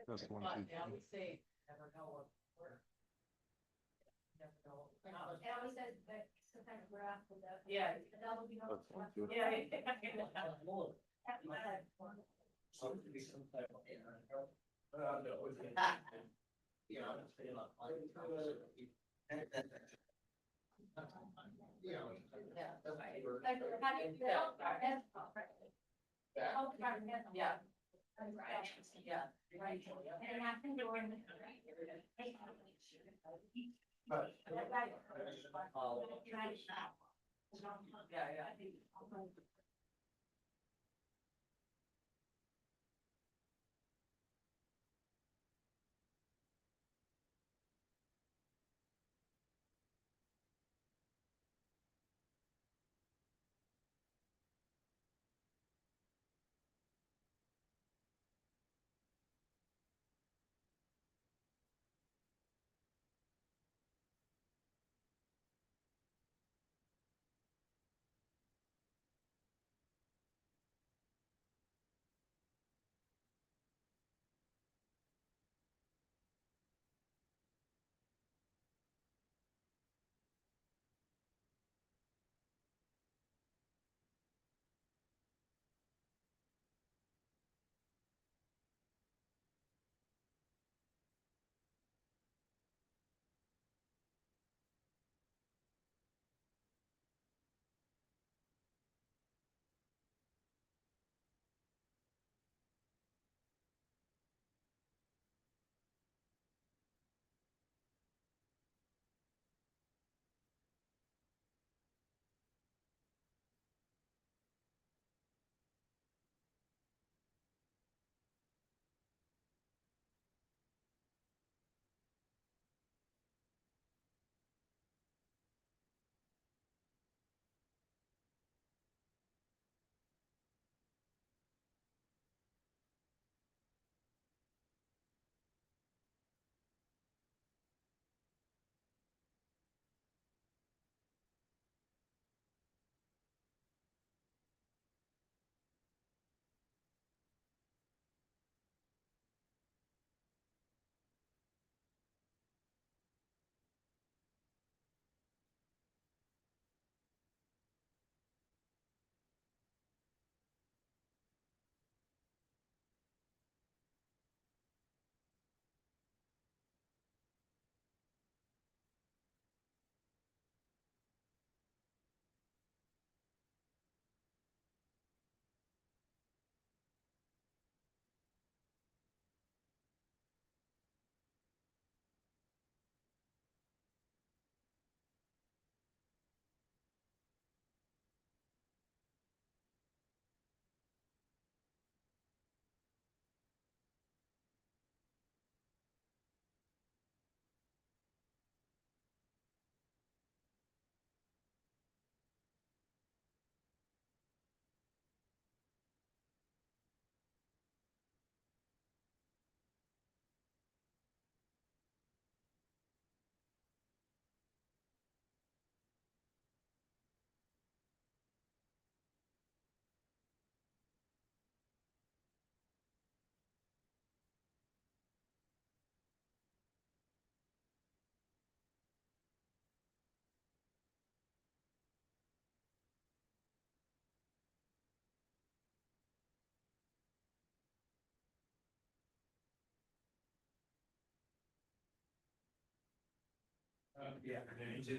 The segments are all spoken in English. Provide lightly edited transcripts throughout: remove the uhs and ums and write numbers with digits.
That's the one. But I would say, never know what works. Never know. It always says that some kind of graph with that. Yeah. That would be. Yeah. Yeah. Yeah. Right. And I think during the.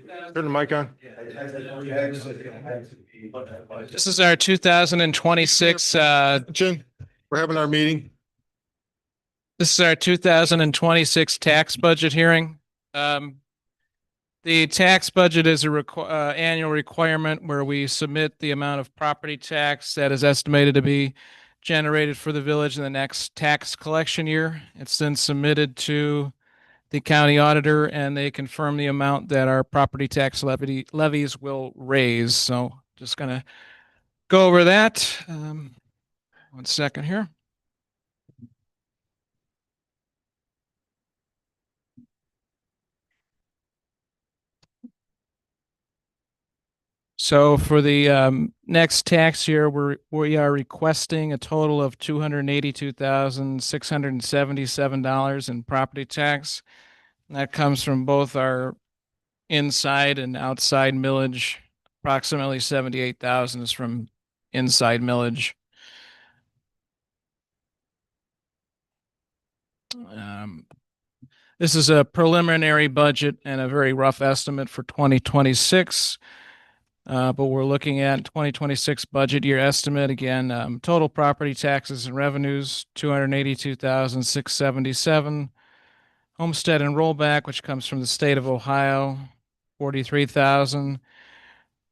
Yeah, yeah. Turn the mic on. This is our 2026. We're having our meeting. This is our 2026 tax budget hearing. The tax budget is a annual requirement where we submit the amount of property tax that is estimated to be generated for the village in the next tax collection year. It's then submitted to the county auditor, and they confirm the amount that our property tax levies will raise. So just going to go over that. 1 second here. So for the next tax year, we are requesting a total of $282,677 in property tax. And that comes from both our inside and outside millage. Approximately 78,000 is from inside millage. Um, This is a preliminary budget and a very rough estimate for 2026. But we're looking at 2026 budget year estimate again. Total property taxes and revenues 282,677. Homestead and rollback, which comes from the state of Ohio, 43,000.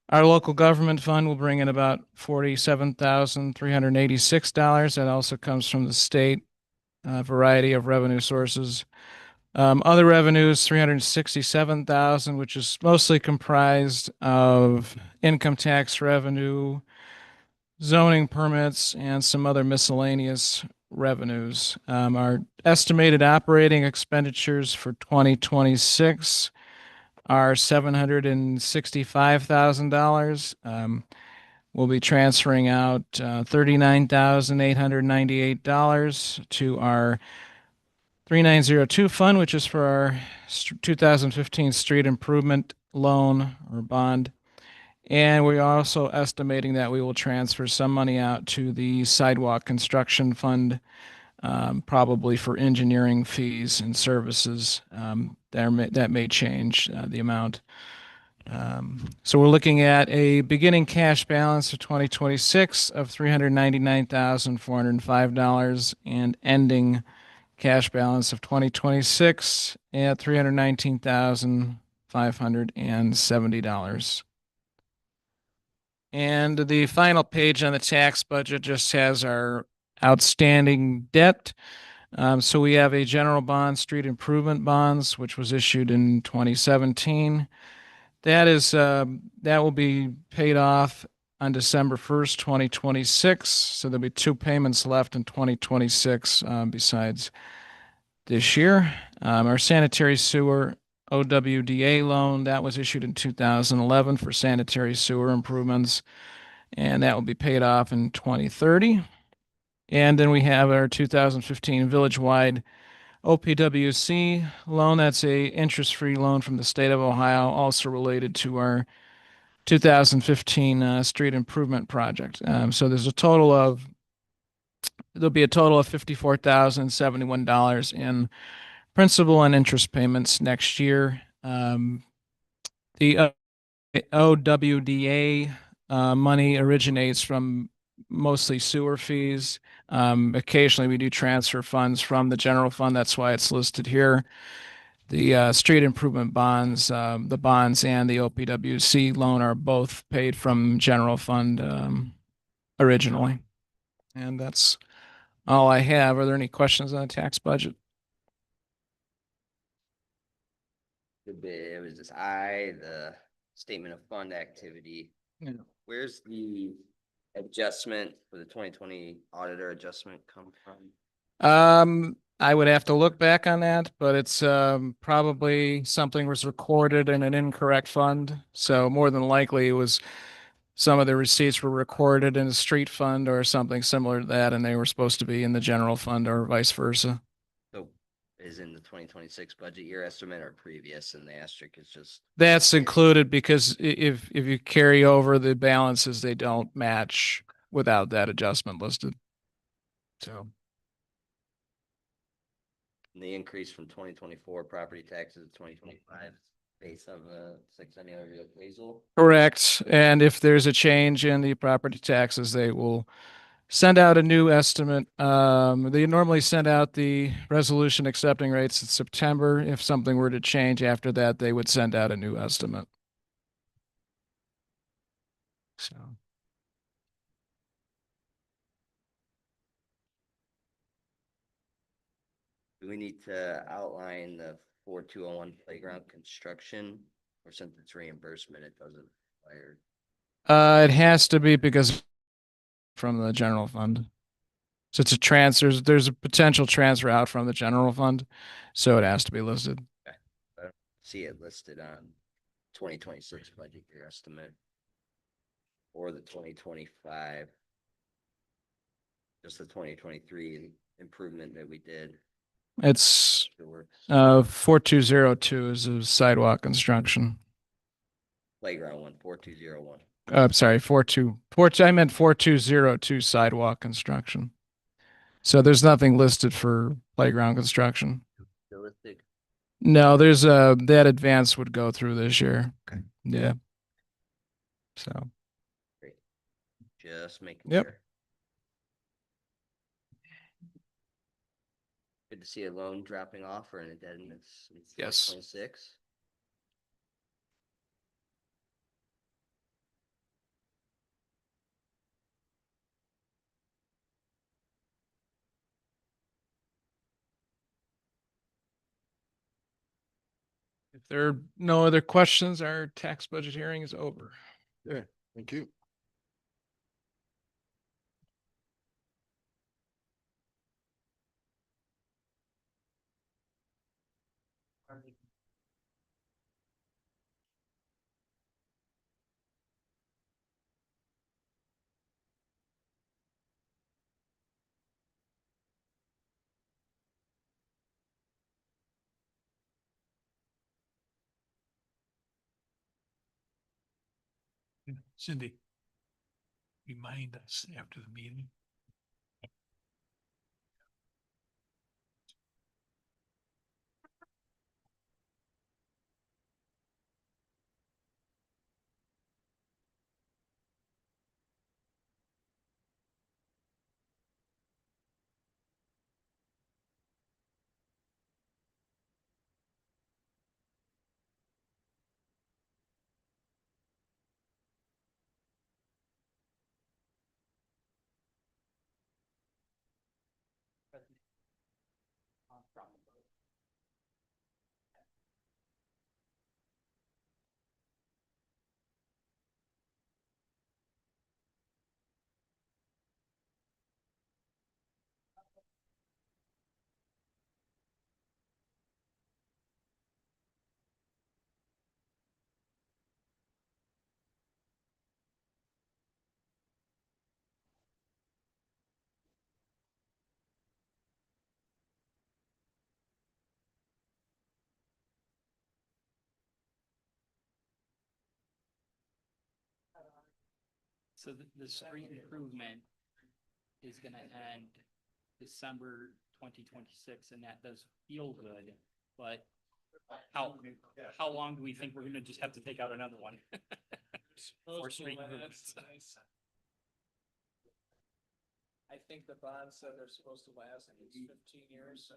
Our local government fund will bring in about $47,386. That also comes from the state, variety of revenue sources. Other revenues, 367,000, which is mostly comprised of income tax revenue, zoning permits, and some other miscellaneous revenues. Our estimated operating expenditures for 2026 are $765,000. We'll be transferring out $39,898 to our 3902 fund, which is for our 2015 street improvement loan or bond. And we're also estimating that we will transfer some money out to the sidewalk construction fund, probably for engineering fees and services. That may change the amount. So we're looking at a beginning cash balance of 2026 of $399,405 and ending cash balance of 2026 at $319,570. And the final page on the tax budget just has our outstanding debt. So we have a general bond, street improvement bonds, which was issued in 2017. That will be paid off on December 1st, 2026. So there'll be two payments left in 2026, besides this year. Our sanitary sewer OWDA loan, that was issued in 2011 for sanitary sewer improvements, and that will be paid off in 2030. And then we have our 2015 village-wide OPWC loan. That's a interest-free loan from the state of Ohio, also related to our 2015 street improvement project. So there'll be a total of $54,071 in principal and interest payments next year. The OWDA money originates from mostly sewer fees. Occasionally, we do transfer funds from the general fund. That's why it's listed here. The street improvement bonds, the bonds and the OPWC loan are both paid from general fund originally. And that's all I have. Are there any questions on the tax budget? It was just the statement of fund activity. Yeah. Where's the adjustment for the 2020 auditor adjustment come from? I would have to look back on that, but it's probably something was recorded in an incorrect fund. So more than likely it was some of the receipts were recorded in a street fund or something similar to that, and they were supposed to be in the general fund or vice versa. So is in the 2026 budget year estimate or previous, and the asterisk is just. That's included because if you carry over the balances, they don't match without that adjustment listed. So. And the increase from 2024 property taxes to 2025 based on the sexennial appraisal. Correct. And if there's a change in the property taxes, they will send out a new estimate. They normally send out the resolution accepting rates in September. If something were to change after that, they would send out a new estimate. So. Do we need to outline the 4201 playground construction, or since it's reimbursement, it doesn't require? It has to be because from the general fund. So it's a transfer. There's a potential transfer out from the general fund, so it has to be listed. I don't see it listed on 2026 budget year estimate. or the 2025. Just the 2023 improvement that we did. It's It works. 4202 is a sidewalk construction. Playground one, 4201. I'm sorry, 42 I meant 4202 sidewalk construction. So there's nothing listed for playground construction. Realistic. No, there's that advance would go through this year. Okay. Yeah. So Great. Just making Yep. sure. Good to see a loan dropping off or an indebtedness in Yes. 2026. if there are no other questions, our tax budget hearing is over. Yeah, thank you. Cindy, remind us after the meeting. So the street improvement is gonna end December 2026, and that does feel good, but how long do we think we're gonna just have to take out another one? For street improvements. I think the bond said they're supposed to last at least 15 years, so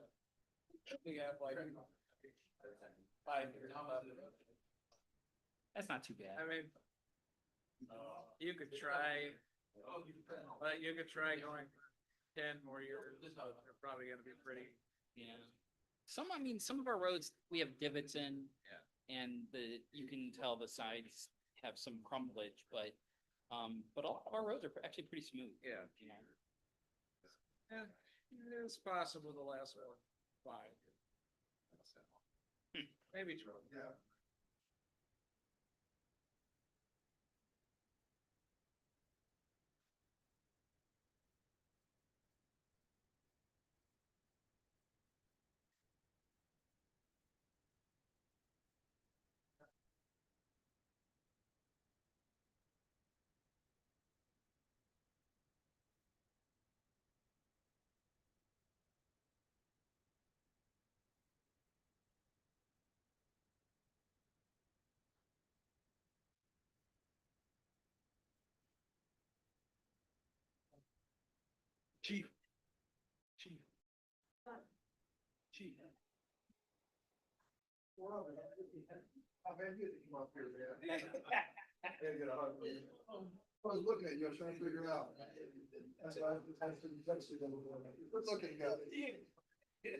we have like 5 years left. That's not too bad. I mean, you could try, but you could try going for 10 more years. They're probably gonna be pretty. Yeah. I mean, some of our roads, we have divots in. Yeah. And you can tell the sides have some crumblage, but all of our roads are actually pretty smooth. Yeah. You know? Yeah, it's possible the last one 5 years. Maybe 12. Yeah. Chief. I was looking at you, I was trying to figure out. That's why I was good looking guy. Okay.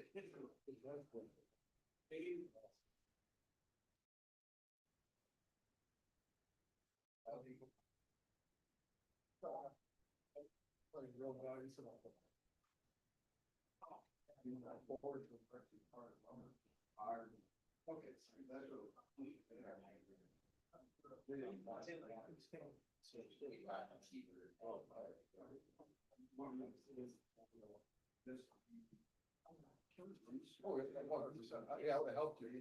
Oh, yeah, 100%. Yeah, I would have helped you.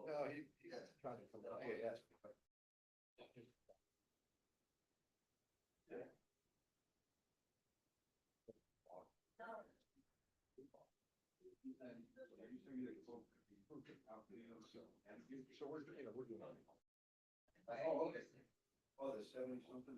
No, he's trying to come down. Yeah, yes. So we're, we're doing. Oh, okay. Oh, there's 70 something.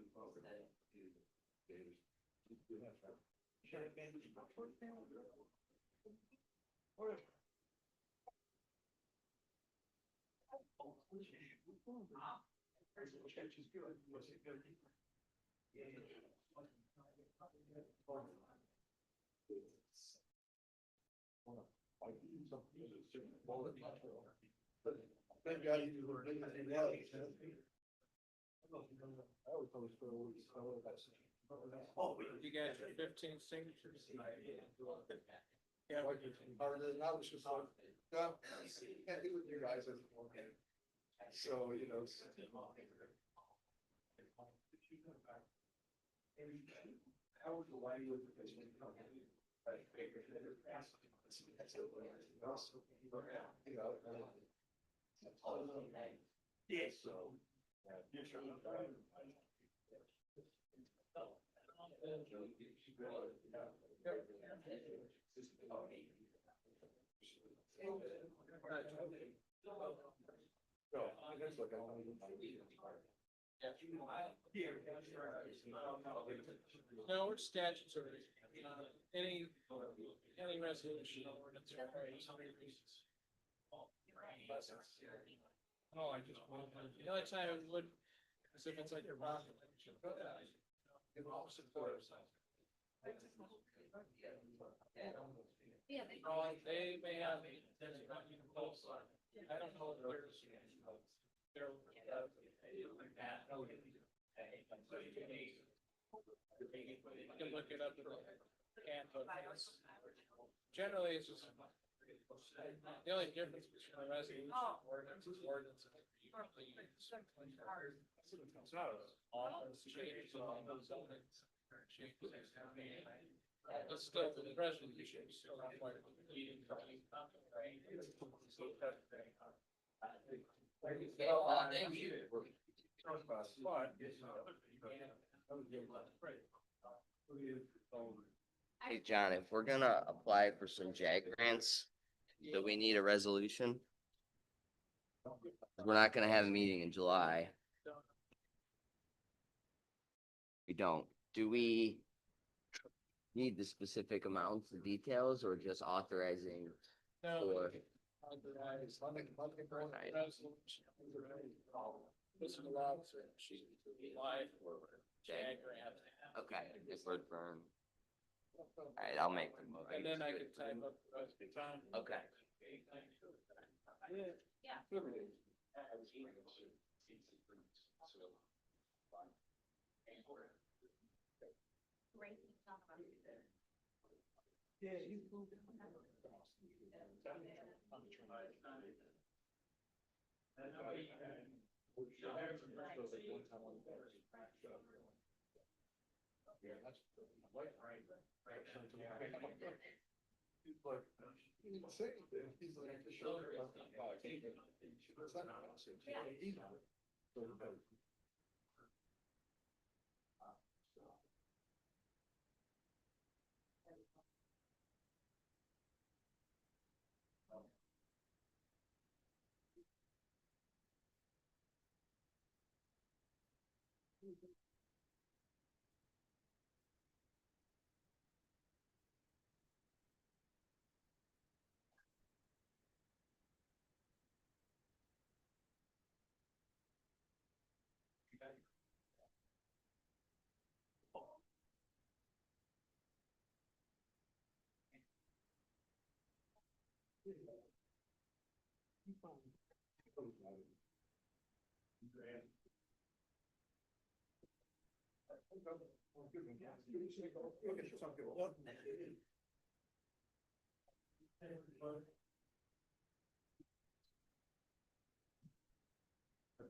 Thank God you were in the reality. I always thought it was oh, You guys are 15 signatures. yeah, harder than I was just like, no, can't do with you guys anymore. So, you know. How was the lighting with the patient? Yeah, so. No, we're statutory. Any resolution. ordinance or Oh, I just. The only time it would, is if it's like your property. Yeah, They may have. I don't know if there's. You can look it up in the handbook. Generally, it's just. The only difference between a resolution and ordinance is ordinance. It's not an office change. It's still the resolution, still not quite. Hey, John, if we're gonna apply for some JAG grants, do we need a resolution? We're not gonna have a meeting in July. We don't. Do we need the specific amounts, the details, or just authorizing No. for? Physical officer, she would be live for JAG grant. Okay, deferred burn. All right, I'll make the motion. And then I can type up the rest of the time. Okay. Yeah. Great. Yeah, you moved. Yeah, that's right. He's like, he didn't say anything. He's like, the shoulder.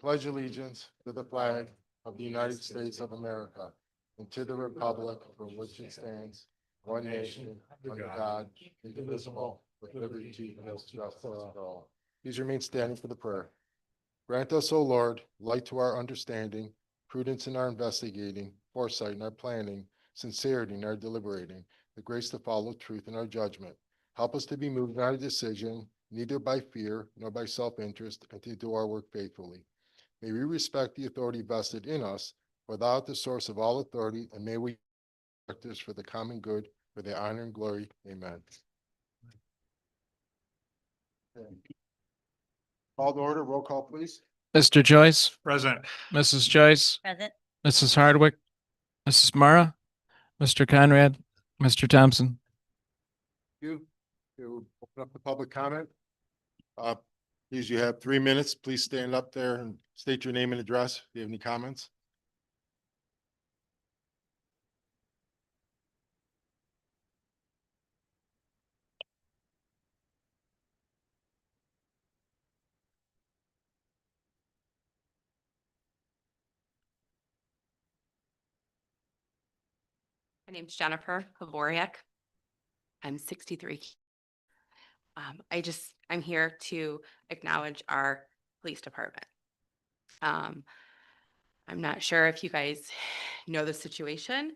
pledge allegiance to the flag of the United States of America and to the republic for which it stands, one nation, under God, indivisible, with liberty and justice for all. Please remain standing for the prayer. Grant us, O Lord, light to our understanding, prudence in our investigating, foresight in our planning, sincerity in our deliberating, the grace to follow truth in our judgment. Help us to be moved in our decision, neither by fear nor by self-interest, and to do our work faithfully. May we respect the authority vested in us, for thou art the source of all authority, and may we practice for the common good, for the honor and glory. Amen. Call to order, roll call, please. Mr. Joyce, Present. Mrs. Joyce, Present. Mrs. Hardwick, Mrs. Mara, Mr. Conrad, Mr. Thompson. You to open up the public comment. Please, you have 3 minutes. Please stand up there and state your name and address. If you have any comments. My name's Jennifer Havoriak. I'm 63. I'm here to acknowledge our police department. I'm not sure if you guys know the situation,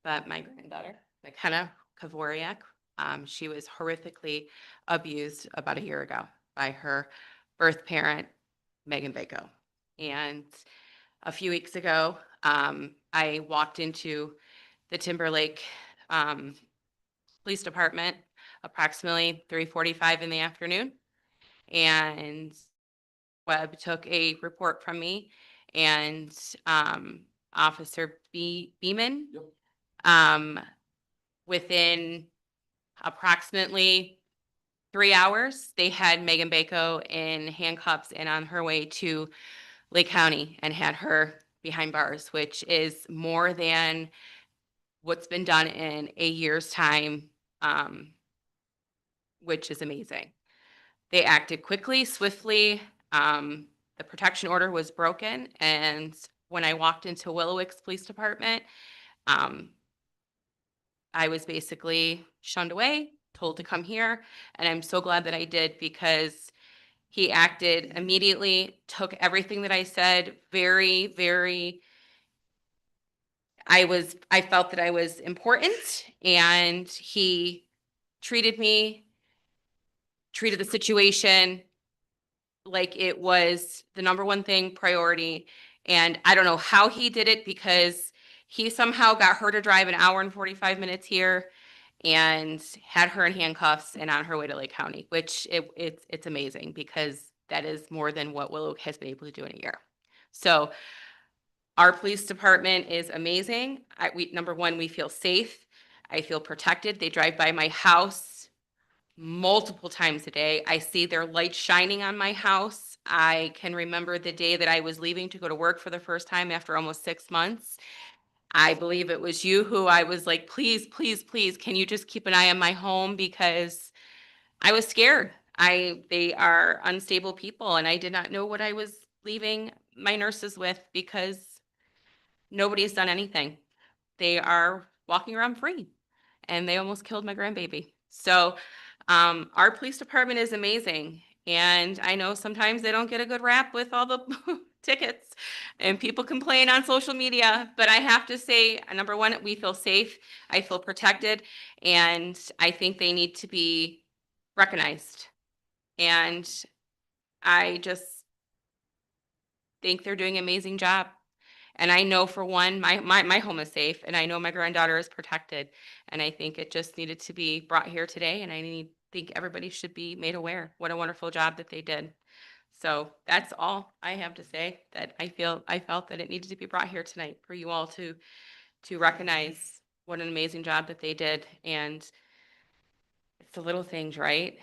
but my granddaughter, McKenna Havoriak, she was horrifically abused about a year ago by her birth parent, Megan Bako. And a few weeks ago, I walked into the Timberlake Police Department approximately 3:45 in the afternoon. And Webb took a report from me, and Officer Beeman, within approximately 3 hours, they had Megan Bako in handcuffs and on her way to Lake County and had her behind bars, which is more than what's been done in a year's time, which is amazing. They acted quickly, swiftly. The protection order was broken. And when I walked into Willowick's Police Department, I was basically shunned away, told to come here. And I'm so glad that I did, because he acted immediately, took everything that I said very, very, I felt that I was important, and he treated the situation like it was the number one thing, priority. And I don't know how he did it, because he somehow got her to drive an hour and 45 minutes here and had her in handcuffs and on her way to Lake County, which it's amazing, because that is more than what Willow has been able to do in a year. So our police department is amazing. Number one, we feel safe. I feel protected. They drive by my house multiple times a day. I see their lights shining on my house. I can remember the day that I was leaving to go to work for the first time after almost 6 months. I believe it was you who I was like, please, please, please, can you just keep an eye on my home? Because I was scared. They are unstable people, and I did not know what I was leaving my nurses with, because nobody's done anything. They are walking around free, and they almost killed my grandbaby. So our police department is amazing. And I know sometimes they don't get a good rap with all the tickets, and people complain on social media, but I have to say, number one, we feel safe. I feel protected, and I think they need to be recognized. And I just think they're doing an amazing job. And I know, for one, my home is safe, and I know my granddaughter is protected. And I think it just needed to be brought here today, and think everybody should be made aware what a wonderful job that they did. So that's all I have to say, that I felt that it needed to be brought here tonight for you all to recognize what an amazing job that they did. And it's the little things, right?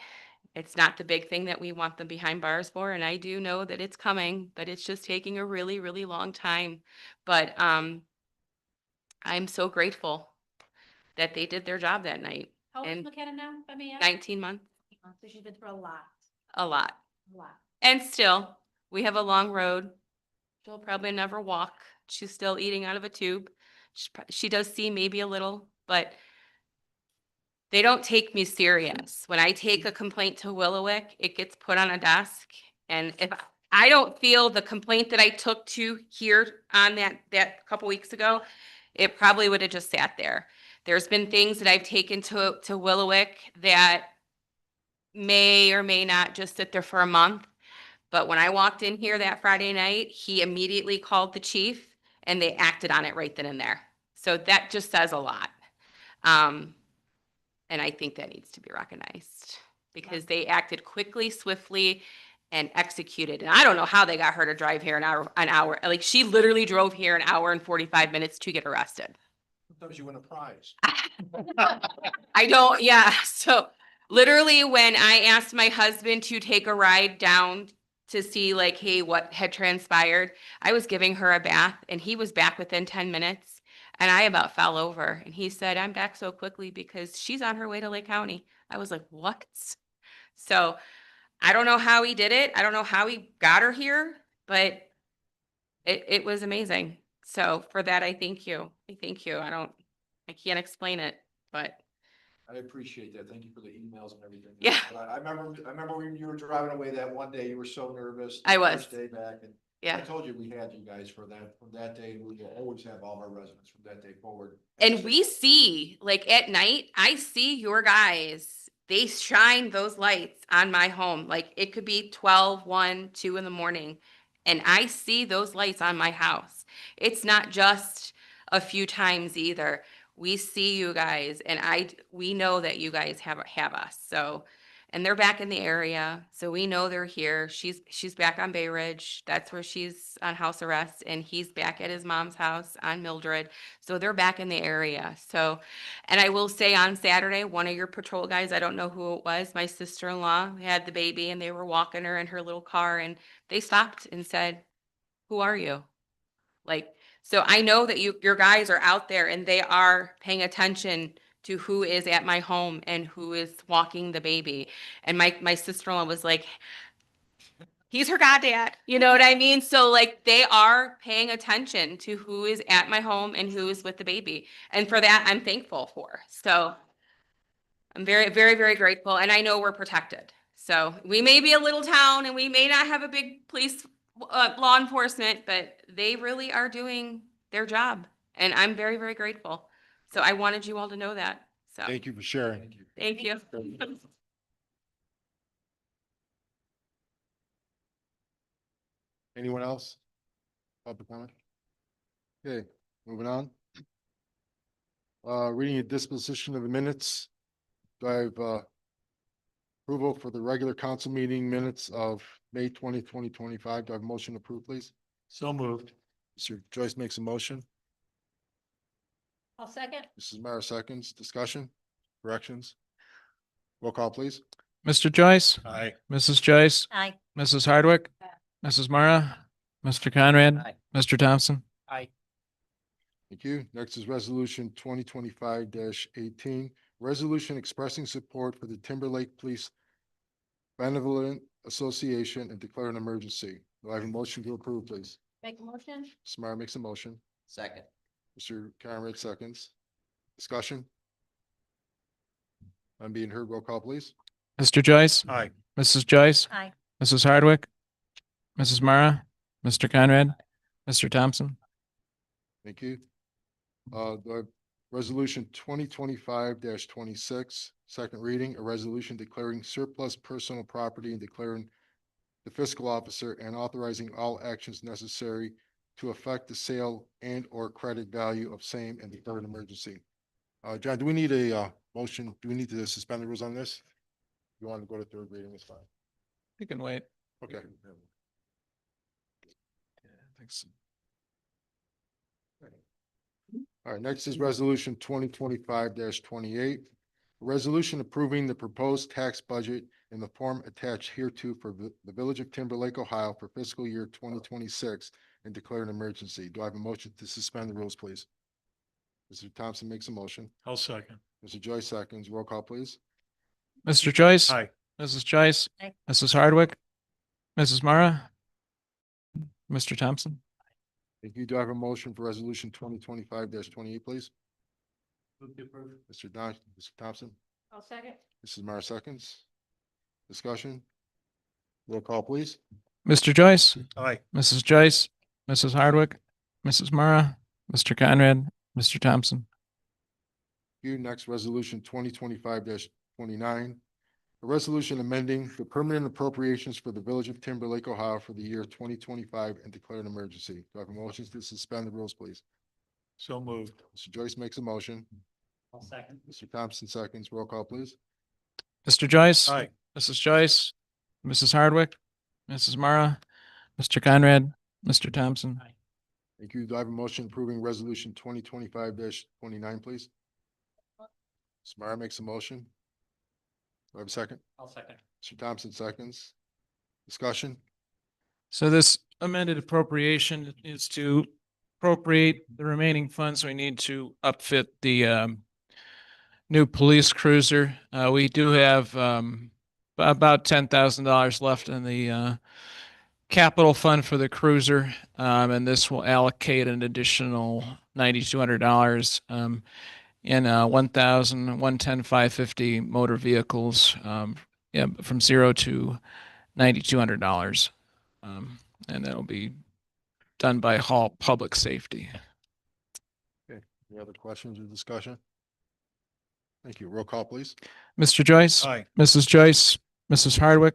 It's not the big thing that we want them behind bars for, and I do know that it's coming, but it's just taking a really, really long time. But I'm so grateful that they did their job that night. How old is And McKenna now, if I may ask? 19 months, So she's been through a lot, a lot. a lot. And still, we have a long road She'll probably never walk. She's still eating out of a tube. She does see maybe a little, but they don't take me serious. When I take a complaint to Willowick, it gets put on a desk. And if I don't feel the complaint that I took to here on that couple weeks ago, it probably would have just sat there. There's been things that I've taken to Willowick that may or may not just sit there for a month. But when I walked in here that Friday night, he immediately called the chief and they acted on it right then and there. So that just says a lot. And I think that needs to be recognized because they acted quickly, swiftly, and executed. And I don't know how they got her to drive here an hour. Like she literally drove here an hour and 45 minutes to get arrested. Sometimes you win a prize. I don't, yeah. So literally when I asked my husband to take a ride down to see like, hey, what had transpired, I was giving her a bath and he was back within 10 minutes. And I about fell over and he said, I'm back so quickly because she's on her way to Lake County. I was like, what? So I don't know how he did it. I don't know how he got her here, but it was amazing. So for that, I thank you. I thank you. I can't explain it, but I appreciate that. Thank you for the emails and everything. Yeah. But I remember when you were driving away that one day, you were so nervous. I the was. First day back, and I yeah. told you we had you guys for that, from that day, we will always have all of our residents from that day forward. And we see, like at night, I see your guys, they shine those lights on my home. Like it could be 12, 1, 2 in the morning. And I see those lights on my house. It's not just a few times either. We see you guys and we know that you guys have us. So, and they're back in the area. So we know they're here. She's back on Bay Ridge. That's where she's on house arrest. And he's back at his mom's house on Mildred. So they're back in the area. So, and I will say on Saturday, one of your patrol guys, I don't know who it was, my sister-in-law had the baby and they were walking her in her little car and they stopped and said, who are you? Like, so I know that your guys are out there and they are paying attention to who is at my home and who is walking the baby. And my sister-in-law was like, he's her goddad. You know what I mean? So like they are paying attention to who is at my home and who is with the baby. And for that, I'm thankful for. So I'm very, very, very grateful. And I know we're protected. So we may be a little town and we may not have a big police law enforcement, but they really are doing their job. And I'm very, very grateful. So I wanted you all to know that. So Thank you for sharing. thank you. Anyone else? Public comment? Okay, moving on. Reading a disposition of the minutes. Do I have approval for the regular council meeting minutes of May 20, 2025? Do I have a motion to approve, please? So moved. Mr. Joyce makes a motion. I'll second. Mrs. Mara seconds. Discussion? Corrections? Roll call, please. Mr. Joyce, Aye. Mrs. Joyce, Aye. Mrs. Hardwick, Mrs. Mara, Mr. Conrad, Aye. Mr. Thompson. Aye. Thank you. Next is resolution 2025-18. Resolution expressing support for the Timberlake Police Benevolent Association and declare an emergency. Do I have a motion to approve, please? Make a motion? Mrs. Mara makes a motion. Second. Mr. Conrad seconds. Discussion? I'm being heard. Roll call, please. Mr. Joyce, Aye. Mrs. Joyce, Aye. Mrs. Hardwick, Mrs. Mara, Mr. Conrad, Mr. Thompson. Thank you. The resolution 2025-26, second reading, a resolution declaring surplus personal property and declaring the fiscal officer and authorizing all actions necessary to affect the sale and or credit value of same and declare an emergency. John, do we need a motion? Do we need to suspend the rules on this? You want to go to third reading? It's fine. You can wait. Okay. Thanks. All right, next is resolution 2025-28. Resolution approving the proposed tax budget in the form attached hereto for the Village of Timberlake, Ohio for fiscal year 2026 and declare an emergency. Do I have a motion to suspend the rules, please? Mr. Thompson makes a motion. I'll second. Mr. Joyce seconds. Roll call, please. Mr. Joyce. Aye. Mrs. Joyce. Aye. Mrs. Hardwick. Mrs. Mara. Mr. Thompson. Thank you. Do I have a motion for resolution 2025-28, please? Move to approve. Mr. Thompson, I'll second. Mrs. Mara seconds. Discussion? Roll call, please. Mr. Joyce, Aye. Mrs. Joyce, Mrs. Hardwick, Mrs. Mara, Mr. Conrad, Mr. Thompson. You, next resolution 2025-29. A resolution amending the permanent appropriations for the Village of Timberlake, Ohio for the year 2025 and declare an emergency. Do I have a motion to suspend the rules, please? So moved. Mr. Joyce makes a motion. I'll second. Mr. Thompson seconds. Roll call, please. Mr. Joyce, Aye. Mrs. Joyce, Mrs. Hardwick, Mrs. Mara, Mr. Conrad, Mr. Thompson. Thank you. Do I have a motion approving resolution 2025-29, please? Ms. Mara makes a motion. Do I have a second? I'll second. Mr. Thompson seconds. Discussion? So this amended appropriation is to appropriate the remaining funds we need to upfit the new police cruiser. We do have about $10,000 left in the capital fund for the cruiser, and this will allocate an additional $9,200 in 1,110 550 motor vehicles, from 0 to $9,200. And that'll be done by Hall Public Safety. Any other questions or discussion? Thank you. Roll call, please. Mr. Joyce, Aye. Mrs. Joyce, Mrs. Hardwick,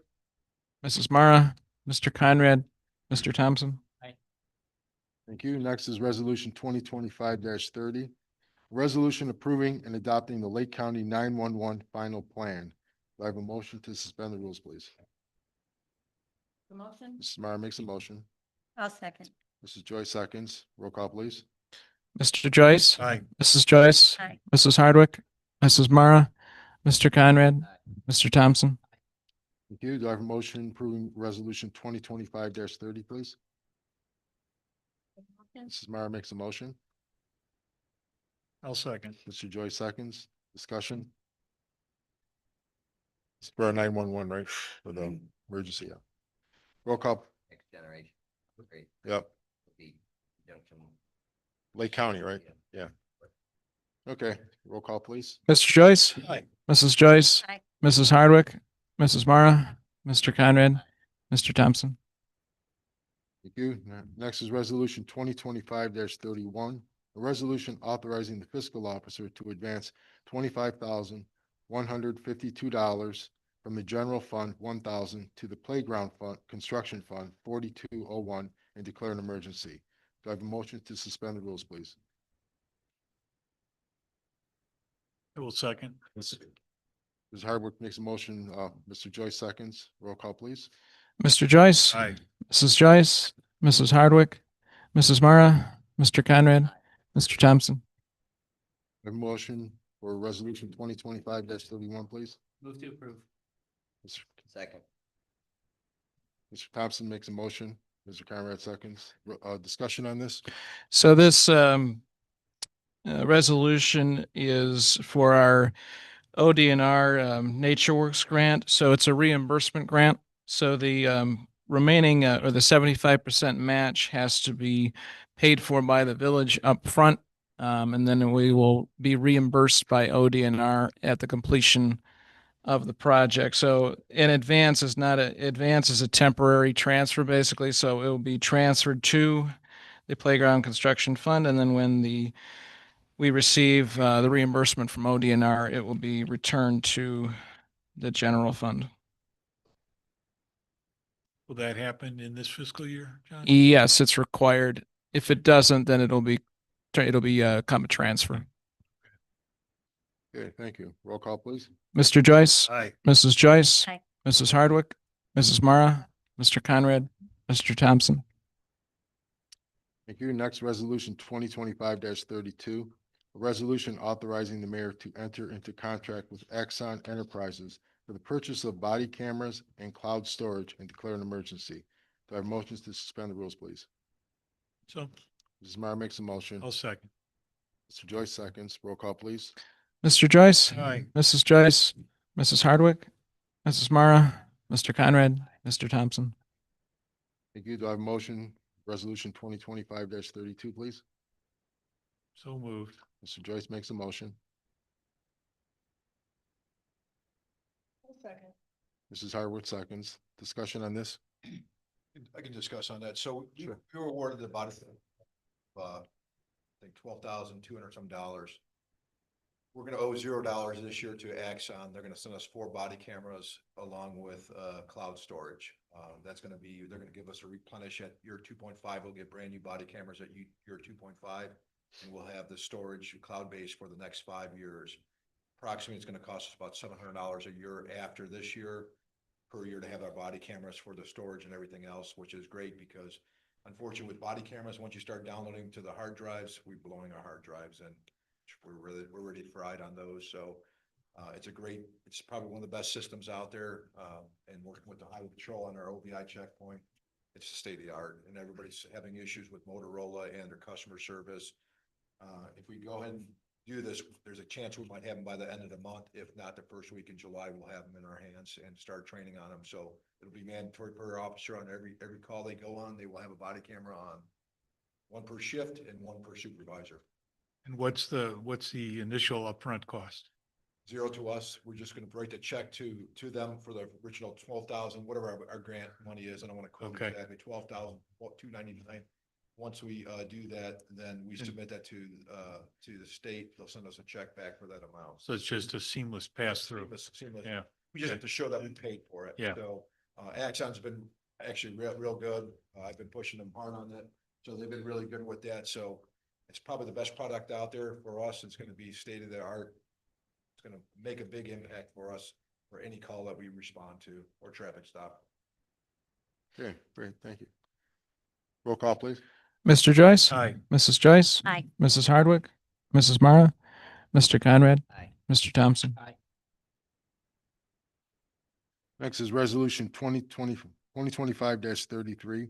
Mrs. Mara, Mr. Conrad, Mr. Thompson. Thank you. Next is resolution 2025-30. Resolution approving and adopting the Lake County 911 final plan. Do I have a motion to suspend the rules, please? The motion? Mrs. Mara makes a motion. I'll second. Mrs. Joyce seconds. Roll call, please. Mr. Joyce, Aye. Mrs. Joyce, Aye. Mrs. Hardwick, Mrs. Mara, Mr. Conrad, Mr. Thompson. Thank you. Do I have a motion approving resolution 2025-30, please? Mrs. Mara makes a motion. I'll second. Mr. Joyce seconds. Discussion? It's for our 911, right? For the emergency, yeah. Roll call. Next generation. Great. Yep. The junction. Lake County, right? Yeah. Okay. Roll call, please. Mr. Joyce, Aye. Mrs. Joyce, Aye. Mrs. Hardwick, Mrs. Mara, Mr. Conrad, Mr. Thompson. Thank you. Next is resolution 2025-31. A resolution authorizing the fiscal officer to advance $25,152 from the general fund 1,000 to the playground fund, construction fund 4201 and declare an emergency. Do I have a motion to suspend the rules, please? I will second. Ms. Hardwick makes a motion. Mr. Joyce seconds. Roll call, please. Mr. Joyce, Aye. Mrs. Joyce, Mrs. Hardwick, Mrs. Mara, Mr. Conrad, Mr. Thompson. I have a motion for resolution 2025-31, please. Move to approve. Mr. Second. Thompson makes a motion. Mr. Conrad seconds. Discussion on this? So this resolution is for our ODNR Nature Works grant. So it's a reimbursement grant. So the remaining or the 75% match has to be paid for by the village up front. And then we will be reimbursed by ODNR at the completion of the project. So an advance is not advance is a temporary transfer basically. So it will be transferred to the playground construction fund. And then when we receive the reimbursement from ODNR, it will be returned to the general fund. Will that happen in this fiscal year, John? Yes, it's required. If it doesn't, then it'll come a transfer. Okay, thank you. Roll call, please. Mr. Joyce, Aye. Mrs. Joyce, Aye. Mrs. Hardwick, Mrs. Mara, Mr. Conrad, Mr. Thompson. Thank you. Next, resolution 2025-32. A resolution authorizing the mayor to enter into contract with Axon Enterprises for the purchase of body cameras and cloud storage and declare an emergency. Do I have motions to suspend the rules, please? So Mrs. Mara makes a motion. I'll second. Mr. Joyce seconds. Roll call, please. Mr. Joyce, Aye. Mrs. Joyce, Mrs. Hardwick, Mrs. Mara, Mr. Conrad, Mr. Thompson. Thank you. Do I have a motion Resolution 2025-32, please. So moved. Mr. Joyce makes a motion. Second. Mrs. Harwood seconds. Discussion on this? I can discuss on that. So we Sure. we were awarded about, I think $12,200 some dollars. We're gonna owe $0 this year to Axon. They're gonna send us 4 body cameras along with, cloud storage. That's gonna be, they're gonna give us a replenish at year 2.5. We'll get brand new body cameras at year 2.5. And we'll have the storage cloud-based for the next 5 years. Approximately, it's gonna cost us about $700 a year after this year, per year, to have our body cameras for the storage and everything else, which is great because unfortunately with body cameras, once you start downloading to the hard drives, we're blowing our hard drives and we're ready to fried on those. So it's probably one of the best systems out there. And working with the Highway Patrol on our OBI checkpoint, it's the state of the art, and everybody's having issues with Motorola and their customer service. If we go ahead and do this, there's a chance we might have them by the end of the month. If not, the first week in July, we'll have them in our hands and start training on them. So it'll be mandatory per officer on every call they go on. They will have a body camera on, 1 per shift and 1 per supervisor. And what's the initial upfront cost? 0 to us. We're just gonna write the check to them for the original 12,000, whatever our grant money is. I don't wanna quote Okay. exactly, 12,299. Once we do that, then we submit that to the state. They'll send us a check back for that amount. So it's just a seamless pass through. Seamless. Yeah. We just have to show that we paid for it. Yeah. So, Axon's been actually real good. I've been pushing them hard on that. So they've been really good with that. So it's probably the best product out there for us. It's gonna be state of the art. It's gonna make a big impact for us for any call that we respond to or traffic stop. Okay, great, thank you. Roll call, please. Mr. Joyce? Aye. Mrs. Joyce? Aye. Mrs. Hardwick? Mrs. Mara? Mr. Conrad? Aye. Mr. Thompson? Aye. Next is Resolution 2025-33,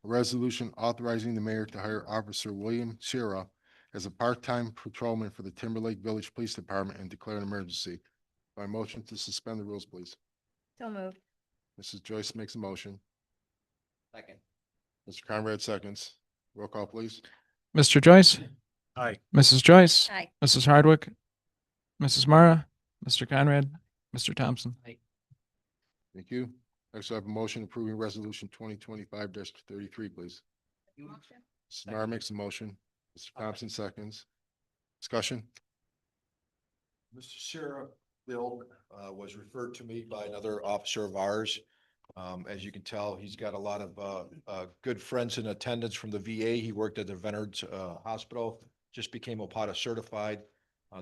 a resolution authorizing the mayor to hire Officer William Sierra as a part-time patrolman for the Timberlake Village Police Department and declare an emergency. By motion to suspend the rules, please. So moved. Mrs. Joyce makes a motion. Second. Mr. Conrad seconds. Roll call, please. Mr. Joyce? Aye. Mrs. Joyce? Aye. Mrs. Hardwick? Mrs. Mara? Mr. Conrad? Mr. Thompson? Thank you. Next, I have a motion approving Resolution 2025-33, please. Mrs. Mara makes a motion. Mr. Thompson seconds. Discussion? Mr. Sierra Bill was referred to me by another officer of ours. As you can tell, he's got a lot of good friends in attendance from the VA. He worked at the Veterans Hospital, just became OPATA certified.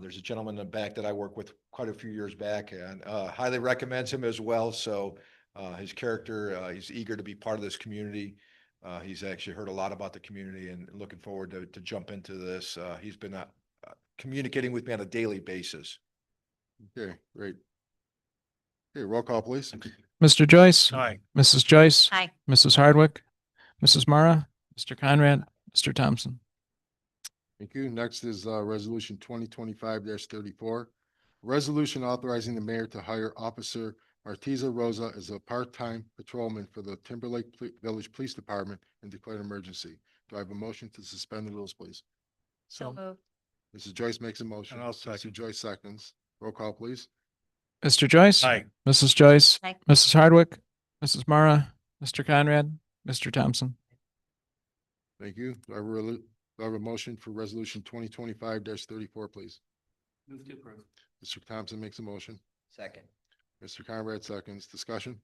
There's a gentleman in the back that I worked with quite a few years back and highly recommends him as well. So his character, he's eager to be part of this community. He's actually heard a lot about the community and looking forward to jump into this. He's been communicating with me on a daily basis. Okay, great. Okay, roll call, please. Mr. Joyce? Aye. Mrs. Joyce? Aye. Mrs. Hardwick? Mrs. Mara? Mr. Conrad? Mr. Thompson? Thank you. Next is Resolution 2025-34. Resolution authorizing the mayor to hire Officer Martiza Rosa as a part-time patrolman for the Timberlake Village Police Department and declare an emergency. Do I have a motion to suspend the rules, please? So moved. Mrs. Joyce makes a motion. And I'll Mr. second. Joyce seconds. Roll call, please. Mr. Joyce? Aye. Mrs. Joyce? Aye. Mrs. Hardwick? Mrs. Mara? Mr. Conrad? Mr. Thompson? Thank you. Do I have a motion for Resolution 2025-34, please? Move to approve. Mr. Thompson makes a motion. Second. Mr. Conrad seconds. Discussion?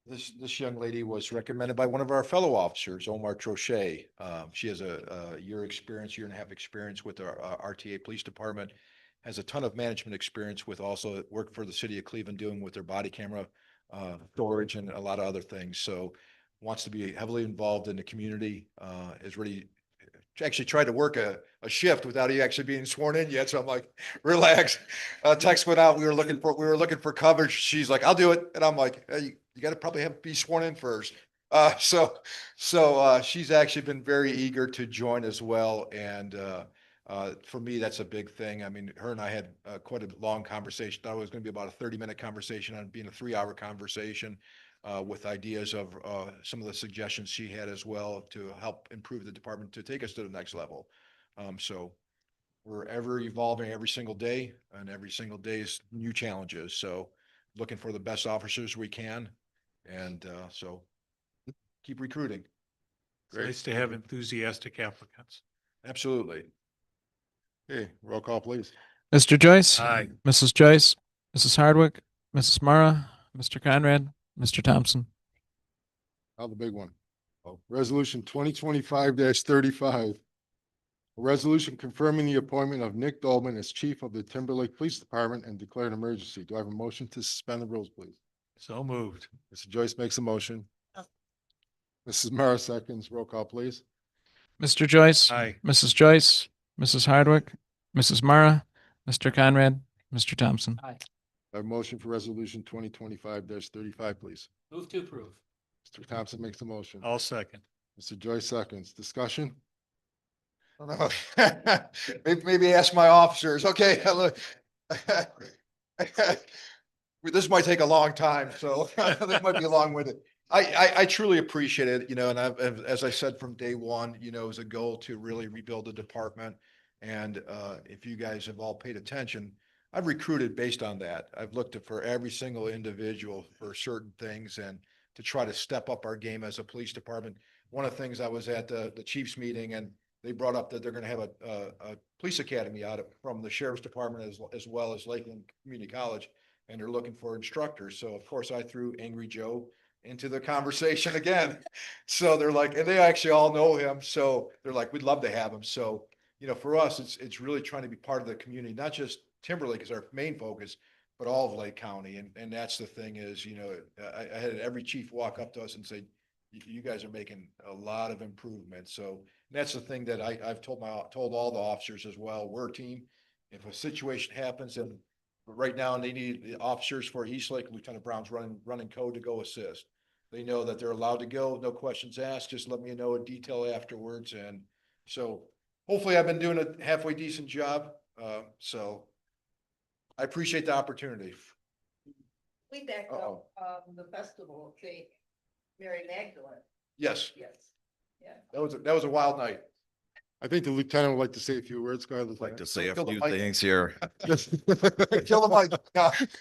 This young lady was recommended by one of our fellow officers, Omar Trochet. She has a year and a half experience with our RTA Police Department, has a ton of management experience with also worked for the city of Cleveland doing with their body camera storage and a lot of other things. So wants to be heavily involved in the community, is ready. She actually tried to work a shift without he actually being sworn in yet. So I'm like, relax. Text went out. We were looking for coverage. She's like, I'll do it. And I'm like, hey, you got to probably have to be sworn in first. So she's actually been very eager to join as well. And for me, that's a big thing. I mean, her and I had quite a long conversation. Thought it was going to be about a 30-minute conversation on being a 3-hour conversation. with ideas of some of the suggestions she had as well to help improve the department to take us to the next level. So we're ever evolving every single day, and every single day is new challenges. So looking for the best officers we can. And so keep recruiting. It's nice to have enthusiastic applicants. Absolutely. Okay, roll call, please. Mr. Joyce? Aye. Mrs. Joyce? Mrs. Hardwick? Mrs. Mara? Mr. Conrad? Mr. Thompson? Now the big one. Resolution 2025-35. A resolution confirming the appointment of Nick Dolman as chief of the Timberlake Police Department and declare an emergency. Do I have a motion to suspend the rules, please? So moved. Mr. Joyce makes a motion. Mrs. Mara seconds. Roll call, please. Mr. Joyce? Aye. Mrs. Joyce? Mrs. Hardwick? Mrs. Mara? Mr. Conrad? Mr. Thompson? Aye. I have a motion for resolution 2025-35, please. Move to approve. Mr. Thompson makes a motion. I'll second. Mr. Joyce seconds. Discussion? I don't know. Maybe ask my officers. Okay, look. This might take a long time, so this might be long-winded. I truly appreciate it, and as I said from day one, it was a goal to really rebuild the department. And if you guys have all paid attention, I've recruited based on that. I've looked for every single individual for certain things and to try to step up our game as a police department. One of the things, I was at the chiefs meeting, and they brought up that they're going to have a police academy from the sheriff's department as well as Lakeland Community College, and they're looking for instructors. So of course I threw Angry Joe into the conversation again. So they're like, and they actually all know him. So they're like, we'd love to have him. So, for us, it's really trying to be part of the community, not just Timberlake is our main focus, but all of Lake County. And that's the thing is, I had every chief walk up to us and say, you guys are making a lot of improvements. So that's the thing that I've told all the officers as well. We're a team. If a situation happens, and right now they need the officers for Eastlake, Lieutenant Brown's running code to go assist. They know that they're allowed to go, no questions asked. Just let me know in detail afterwards. And so hopefully I've been doing a halfway decent job. So I appreciate the opportunity. We backed Uh-oh. up, the festival of St. Mary Magdalene, Yes, yes, yeah. that was a wild night. I think the lieutenant would like to say a few words. Go ahead, I'd like to say a Kill the few mic. things here. Kill the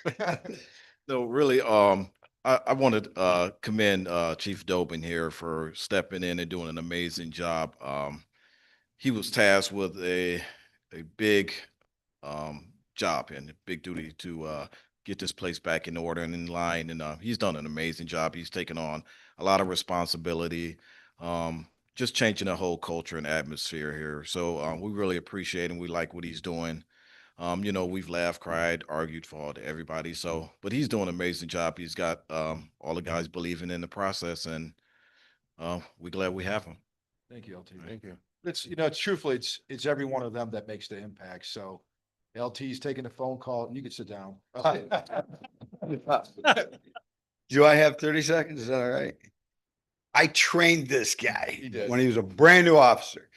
mic. No, really, I want to commend Chief Dobin here for stepping in and doing an amazing job. He was tasked with a big job and a big duty to get this place back in order and in line. And he's done an amazing job. He's taken on a lot of responsibility, just changing the whole culture and atmosphere here. So we really appreciate and we like what he's doing. We've laughed, cried, argued, fought, everybody. So, but he's doing an amazing job. He's got all the guys believing in the process, and we're glad we have him. Thank you, LT. Thank you. It's truthfully, it's every one of them that makes the impact. So LT's taking a phone call, and you can sit down. Do I have 30 seconds? Is that all right? I trained this guy He did. when he was a brand new officer.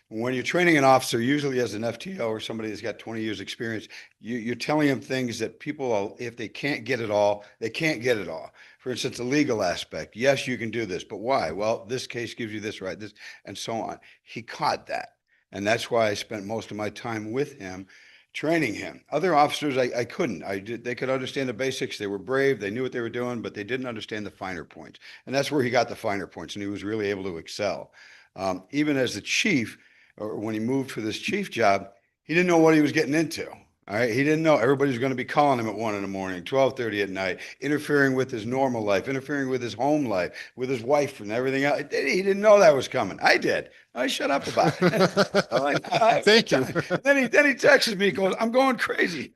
When you're training an officer, usually as an FTO or somebody that's got 20 years experience, you're telling them things that people, if they can't get it all, they can't get it all. For instance, the legal aspect. Yes, you can do this, but why? Well, this case gives you this right, this, and so on. He caught that. And that's why I spent most of my time with him, training him. Other officers, I couldn't. They could understand the basics. They were brave. They knew what they were doing, but they didn't understand the finer points. And that's where he got the finer points, and he was really able to excel. Even as the chief, or when he moved for this chief job, he didn't know what he was getting into. All right. He didn't know everybody's going to be calling him at 1 a.m, 12:30 at night, interfering with his normal life, interfering with his home life, with his wife and everything else. He didn't know that was coming. I did. I shut up about it. I'm like, Thank you. Then he texts me, goes, I'm going crazy.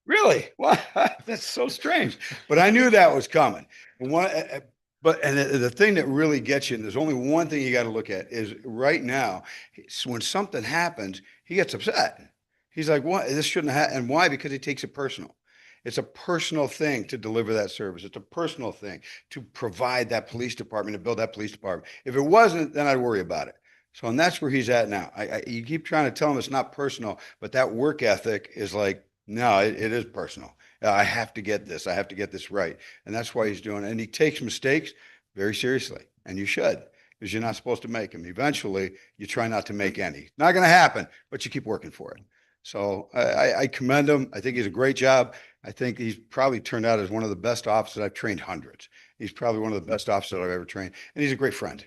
Really? What? That's so strange. But I knew that was coming. And the thing that really gets you, and there's only one thing you got to look at, is right now, when something happens, he gets upset. He's like, what? This shouldn't happen. And why? Because he takes it personal. It's a personal thing to deliver that service. It's a personal thing to provide that police department, to build that police department. If it wasn't, then I'd worry about it. So, and that's where he's at now. You keep trying to tell him it's not personal, but that work ethic is like No, it is personal. I have to get this. I have to get this right. And that's why he's doing it. And he takes mistakes very seriously. And you should, because you're not supposed to make them. Eventually, you try not to make any. Not going to happen, but you keep working for it. So I commend him. I think he's a great job. I think he's probably turned out as one of the best officers. I've trained hundreds. He's probably one of the best officers I've ever trained. And he's a great friend.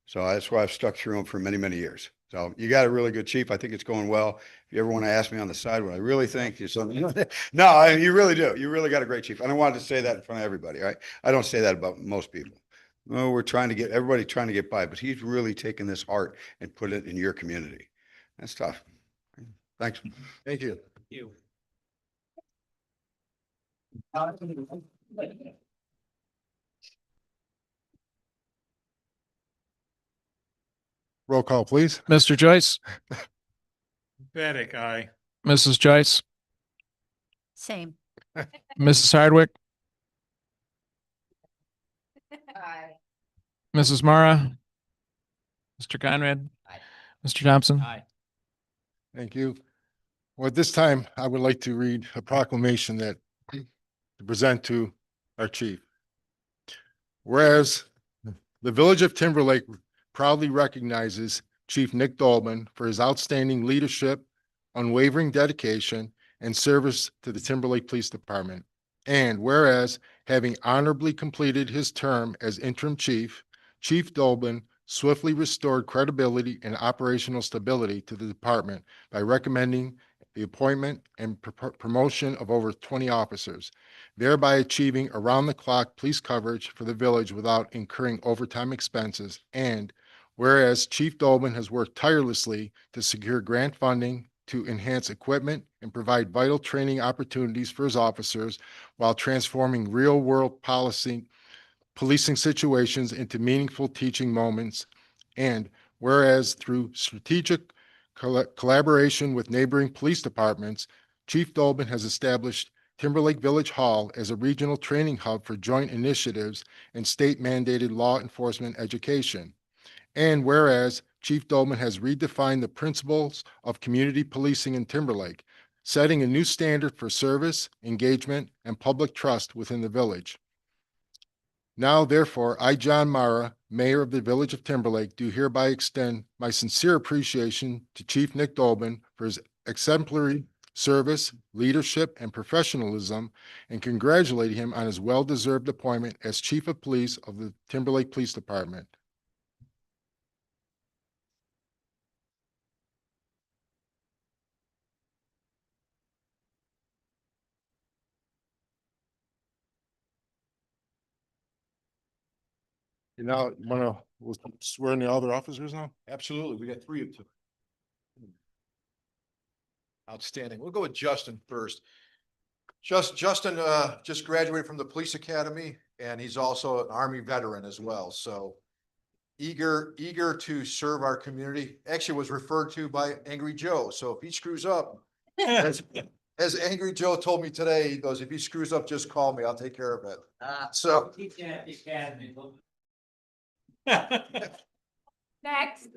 So that's why I've stuck through him for many, many years. So you got a really good chief. I think it's going well. If you ever want to ask me on the side what I really think, you something. No, you really do. You really got a great chief. I don't want to say that in front of everybody, right? I don't say that about most people. No, we're trying to get everybody trying to get by, but he's really taken this heart and put it in your community. That's tough. Thanks. Thank you. You. Roll call, please. Mr. Joyce, Pathetic, aye. Mrs. Joyce, Same. Mrs. Hardwick, Aye. Mrs. Mara, Mr. Conrad, Aye. Mr. Thompson. Aye. Thank you. Well, at this time, I would like to read a proclamation to present to our chief. Whereas the Village of Timberlake proudly recognizes Chief Nick Dolman for his outstanding leadership, unwavering dedication, and service to the Timberlake Police Department. And whereas, having honorably completed his term as interim chief, Chief Dolman swiftly restored credibility and operational stability to the department by recommending the appointment and promotion of over 20 officers, thereby achieving around-the-clock police coverage for the village without incurring overtime expenses. And whereas Chief Dolman has worked tirelessly to secure grant funding to enhance equipment and provide vital training opportunities for his officers while transforming real-world policing situations into meaningful teaching moments. And whereas through strategic collaboration with neighboring police departments, Chief Dolman has established Timberlake Village Hall as a regional training hub for joint initiatives and state-mandated law enforcement education. And whereas Chief Dolman has redefined the principles of community policing in Timberlake, setting a new standard for service, engagement, and public trust within the village. Now, therefore, I, John Mara, Mayor of the Village of Timberlake, do hereby extend my sincere appreciation to Chief Nick Dolman for his exemplary service, leadership, and professionalism, and congratulate him on his well-deserved appointment as Chief of Police of the Timberlake Police Department. You now we'll swear in the other officers now? Absolutely. We got 3 of them. Outstanding. We'll go with Justin first. Justin just graduated from the police academy, and he's also an Army veteran as well. So eager to serve our community. Actually was referred to by Angry Joe. So if he screws up, as Angry Joe told me today, he goes, if he screws up, just call me. I'll take care of it. So Next.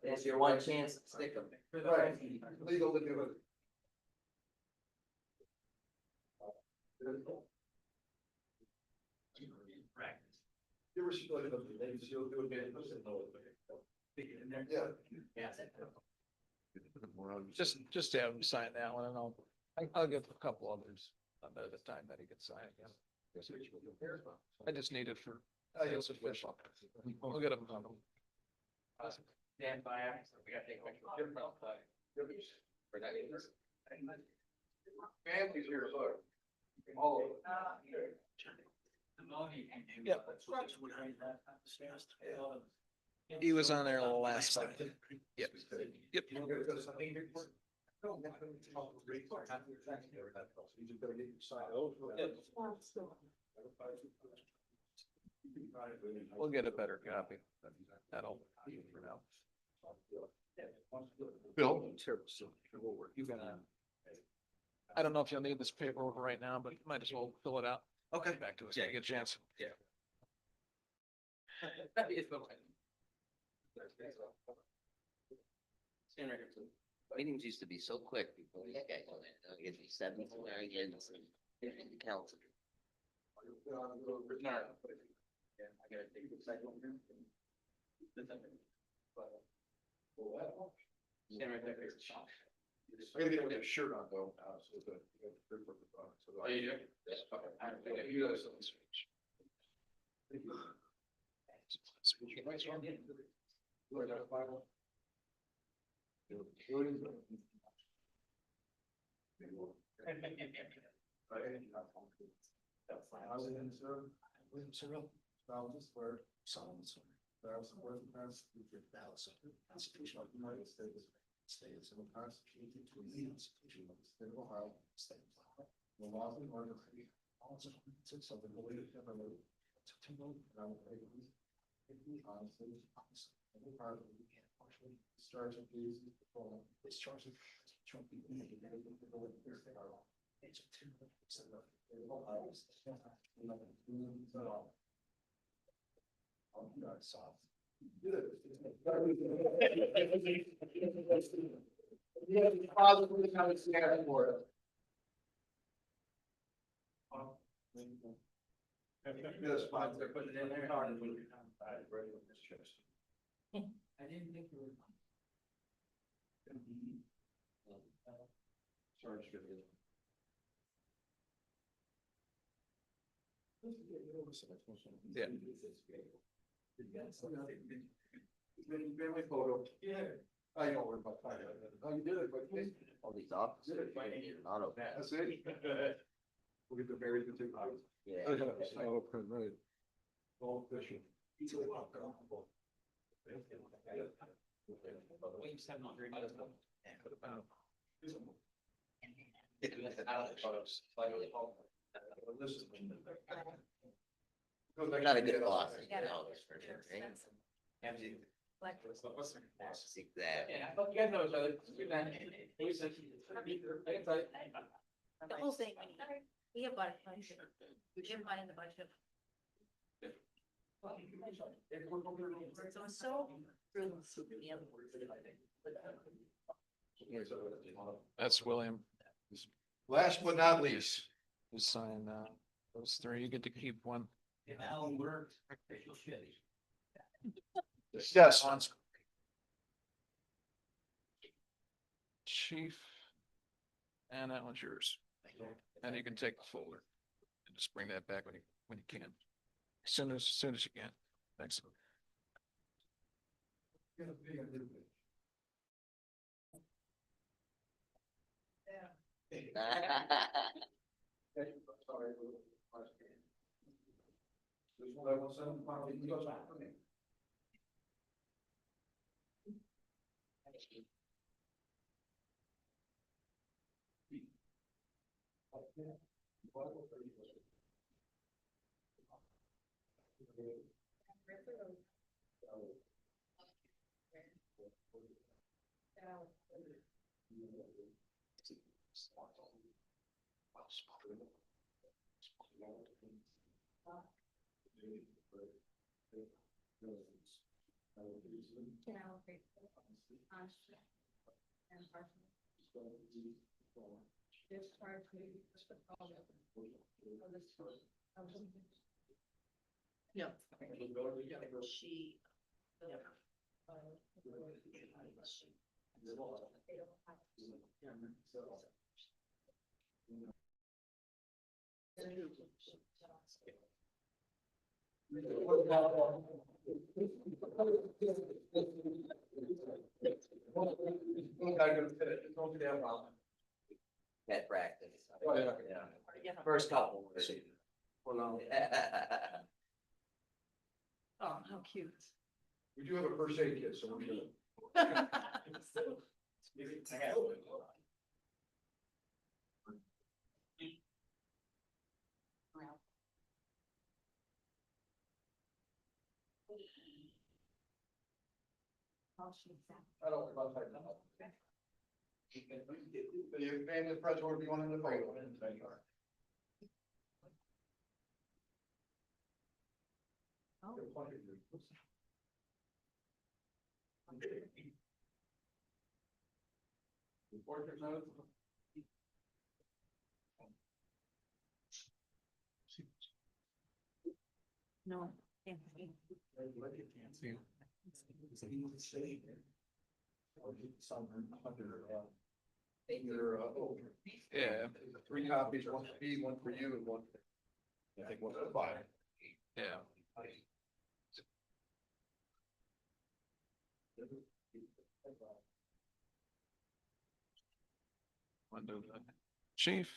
That's your one chance to stick them. legal to do it. Just have him sign that one and I'll give a couple others at the time that he can sign again. I just need it for, it's official. We'll get him. Stand by, we gotta take a picture. Families here, look. All over. Yep. He was on there last time. Yep. Yep. We'll get a better copy. That'll be for now. Bill? You got I don't know if you'll need this paperwork right now, but you might as well fill it out. Okay. Back to us when you get a chance. Yeah. Meetings used to be so quick before these guys on it. Now it'd be 7 scenarios and the council. I gotta get a shirt on though. So that. Oh, you do? Yes. That I will support the Constitution of the United States and the Constitution of the State of Ohio, the laws and orders of the Timberlake. And I will faithfully, honestly, and impartially discharge the duties of the following. I didn't think you were. Yeah. Family photo. Yeah. I know where my time. Oh, you did it, but. All these offices. Not open. That's it. We'll get the berries and take. Yeah. Oh, right. All fishing. Not a good boss. You know, for sure, right? Exactly. Yeah, I thought you guys know each other. The whole thing, we have got a bunch of, we have money in the budget. So. That's William. Last but not least. Just sign those three. You get to keep one. Yes. Chief. And that one's yours. And you can take the folder and just bring that back when you can. As soon as you can. Thanks. No. She. Pet practice. Oh, yeah. First couple. Oh, how cute. We do have a first aid kit, so we're good. I don't worry about that. Your family present will be one in the photo. No. Yeah. 3 copies, one for me, one for you, and one. I think one for 5. Yeah. One to the chief.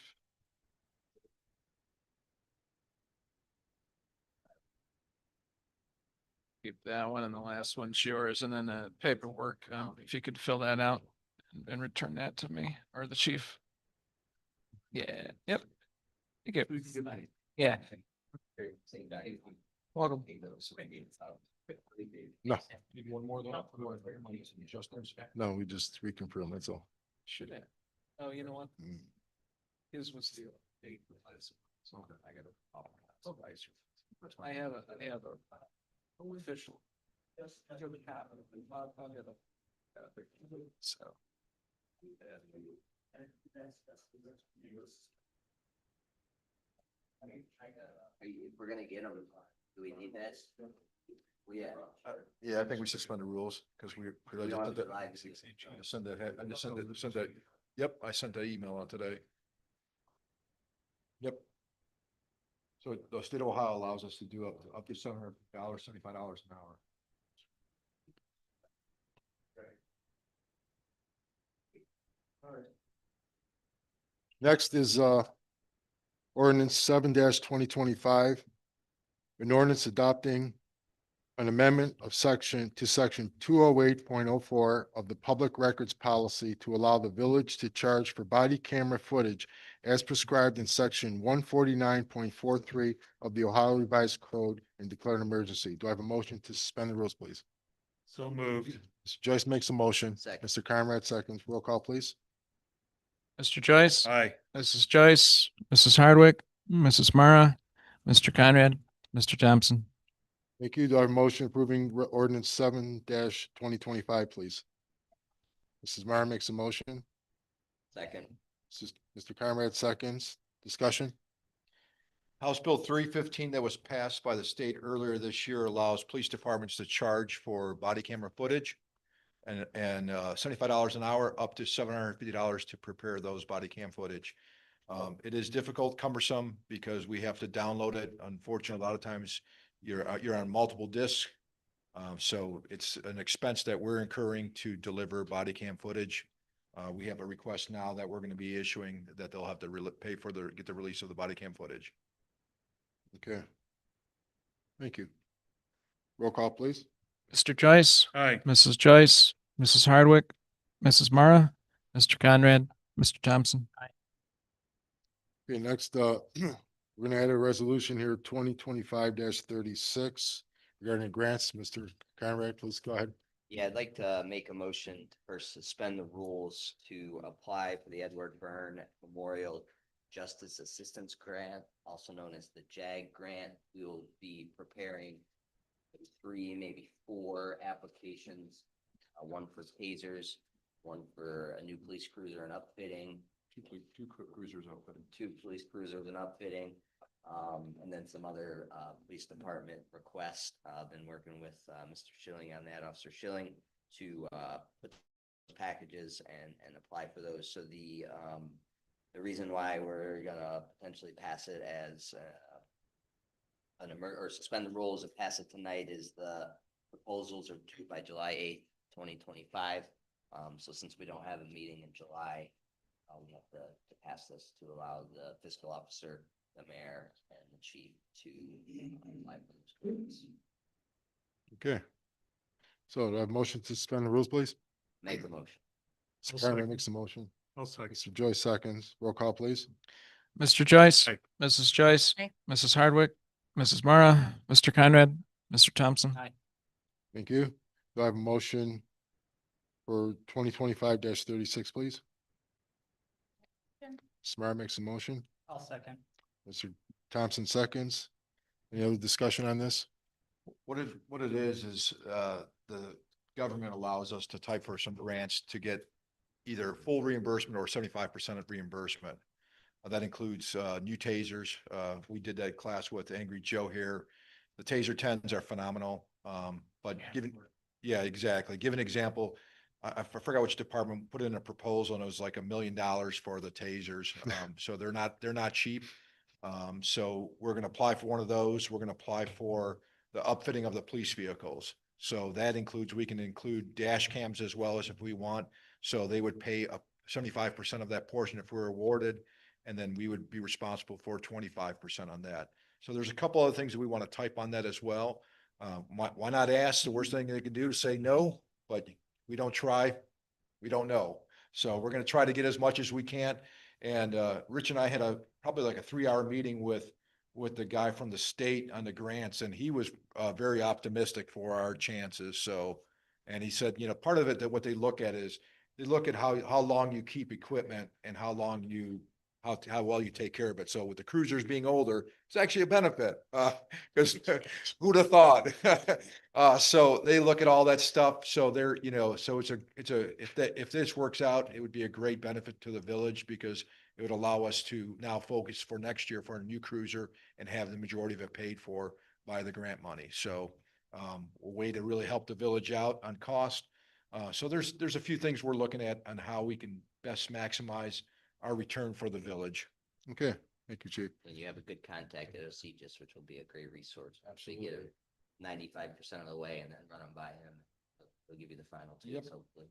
Keep that one, and the last one's yours, and then the paperwork, if you could fill that out and return that to me or the chief. Yeah, yep. You get, yeah. Welcome. No, Need one more though? no, we just reconfirm, that's all. Should have. Oh, you know what? Mm. His was the date. So I got I have a official. I'll get a- So. If we're gonna get them, do we need that? Yeah. Yeah, I think we suspend the rules because we. We don't have to live. I just sent that, yep, I sent that email out today. Yep. So the state of Ohio allows us to do up to $700, $75 an hour. Next is ordinance 7-2025. An ordinance adopting an amendment of section 208.04 of the Public Records Policy to allow the village to charge for body camera footage as prescribed in section 149.43 of the Ohio Revised Code and declare an emergency. Do I have a motion to suspend the rules, please? So moved. Mr. Joyce makes a motion. Second. Mr. Conrad seconds. Roll call, please. Mr. Joyce, Aye. Mrs. Joyce, Mrs. Hardwick, Mrs. Mara, Mr. Conrad, Mr. Thompson. Thank you. Do I have a motion approving ordinance 7-2025, please? Mrs. Mara makes a motion. Second. Mr. Conrad seconds. Discussion? House Bill 315 that was passed by the state earlier this year allows police departments to charge for body camera footage. And $75 an hour, up to $750 to prepare those body cam footage. It is difficult, cumbersome, because we have to download it. Unfortunately, a lot of times you're on multiple discs. So it's an expense that we're incurring to deliver body cam footage. We have a request now that we're going to be issuing that they'll have to pay for get the release of the body cam footage. Okay. Thank you. Roll call, please. Mr. Joyce, Aye. Mrs. Joyce, Mrs. Hardwick, Mrs. Mara, Mr. Conrad, Mr. Thompson. Okay, next, we're gonna add a resolution here, 2025-36 regarding grants. Mr. Conrad, please go ahead. Yeah, I'd like to make a motion to first suspend the rules to apply for the Edward Byrne Memorial Justice Assistance Grant, also known as the JAG grant. We will be preparing 3, maybe 4 applications, one for tasers, one for a new police cruiser and upfitting, Two cruisers outfitting. 2 police cruisers and upfitting, and then some other, police department requests. Been working with, Mr. Schilling on that, Officer Schilling, to, put packages and apply for those. So the reason why we're gonna potentially pass it as, or suspend the rules and pass it tonight is the proposals are due by July 8th, 2025. So since we don't have a meeting in July, we have to pass this to allow the fiscal officer, the mayor, and the chief to apply for those grants. Okay. So do I have a motion to suspend the rules, please? Make the motion. Mr. Conrad makes the motion. I'll second. Mr. Joyce seconds. Roll call, please. Mr. Joyce, Aye. Mrs. Joyce, Aye. Mrs. Hardwick, Mrs. Mara, Mr. Conrad, Mr. Thompson. Aye. Thank you. Do I have a motion for 2025-36, please? Smart makes a motion. I'll second. Mr. Thompson seconds. Any other discussion on this? What it is, the government allows us to type for some grants to get either full reimbursement or 75% of reimbursement. That includes, new tasers. We did that class with Angry Joe here. The Taser 10s are phenomenal. But yeah, exactly. Give an example. I forgot which department put in a proposal and it was like $1 million for the tasers. So they're not cheap. So we're going to apply for one of those. We're going to apply for the upfitting of the police vehicles. So that includes, we can include dash cams as well as if we want. So they would pay up 75% of that portion if we're awarded. And then we would be responsible for 25% on that. So there's a couple other things that we want to type on that as well. Why not ask? The worst thing they can do is say no, but we don't try, we don't know. So we're going to try to get as much as we can. And Rich and I had probably like a 3-hour meeting with the guy from the state on the grants, and he was very optimistic for our chances. So, and he said, you know, part of it that what they look at is they look at how long you keep equipment and how long you how well you take care of it. So with the cruisers being older, it's actually a benefit, because who'd have thought? So they look at all that stuff. So they're, you know, so if this works out, it would be a great benefit to the village because it would allow us to now focus for next year for a new cruiser and have the majority of it paid for by the grant money. So a way to really help the village out on cost. So there's a few things we're looking at on how we can best maximize our return for the village. Okay, thank you, Chief. And you have a good contact at OCGIS, which will be a great resource. Absolutely. Get it 95% of the way and then run them by him. He'll give you the final two, hopefully.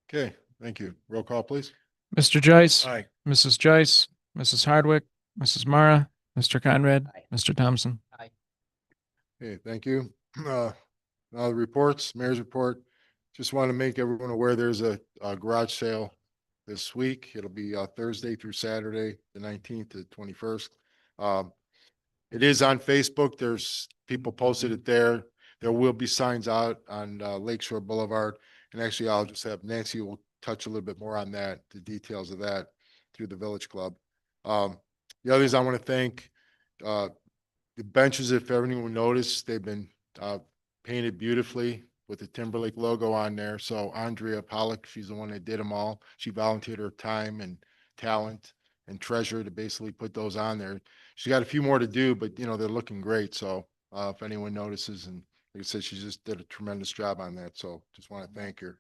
Okay, thank you. Roll call, please. Mr. Joyce, Aye. Mrs. Joyce, Mrs. Hardwick, Mrs. Mara, Mr. Conrad, Aye. Mr. Thompson. Okay, thank you. Now the reports, mayor's report. Just want to make everyone aware there's a garage sale this week. It'll be Thursday through Saturday, the 19th to 21st. It is on Facebook. There's people posted it there. There will be signs out on Lakeshore Boulevard. And actually, I'll just have Nancy will touch a little bit more on that, the details of that through the Village Club. The others I want to thank, the benches, if anyone noticed, they've been painted beautifully with the Timberlake logo on there. So Andrea Pollock, she's the one that did them all. She volunteered her time and talent and treasure to basically put those on there. She's got a few more to do, but you know, they're looking great. So if anyone notices, and like I said, she just did a tremendous job on that. So just want to thank her.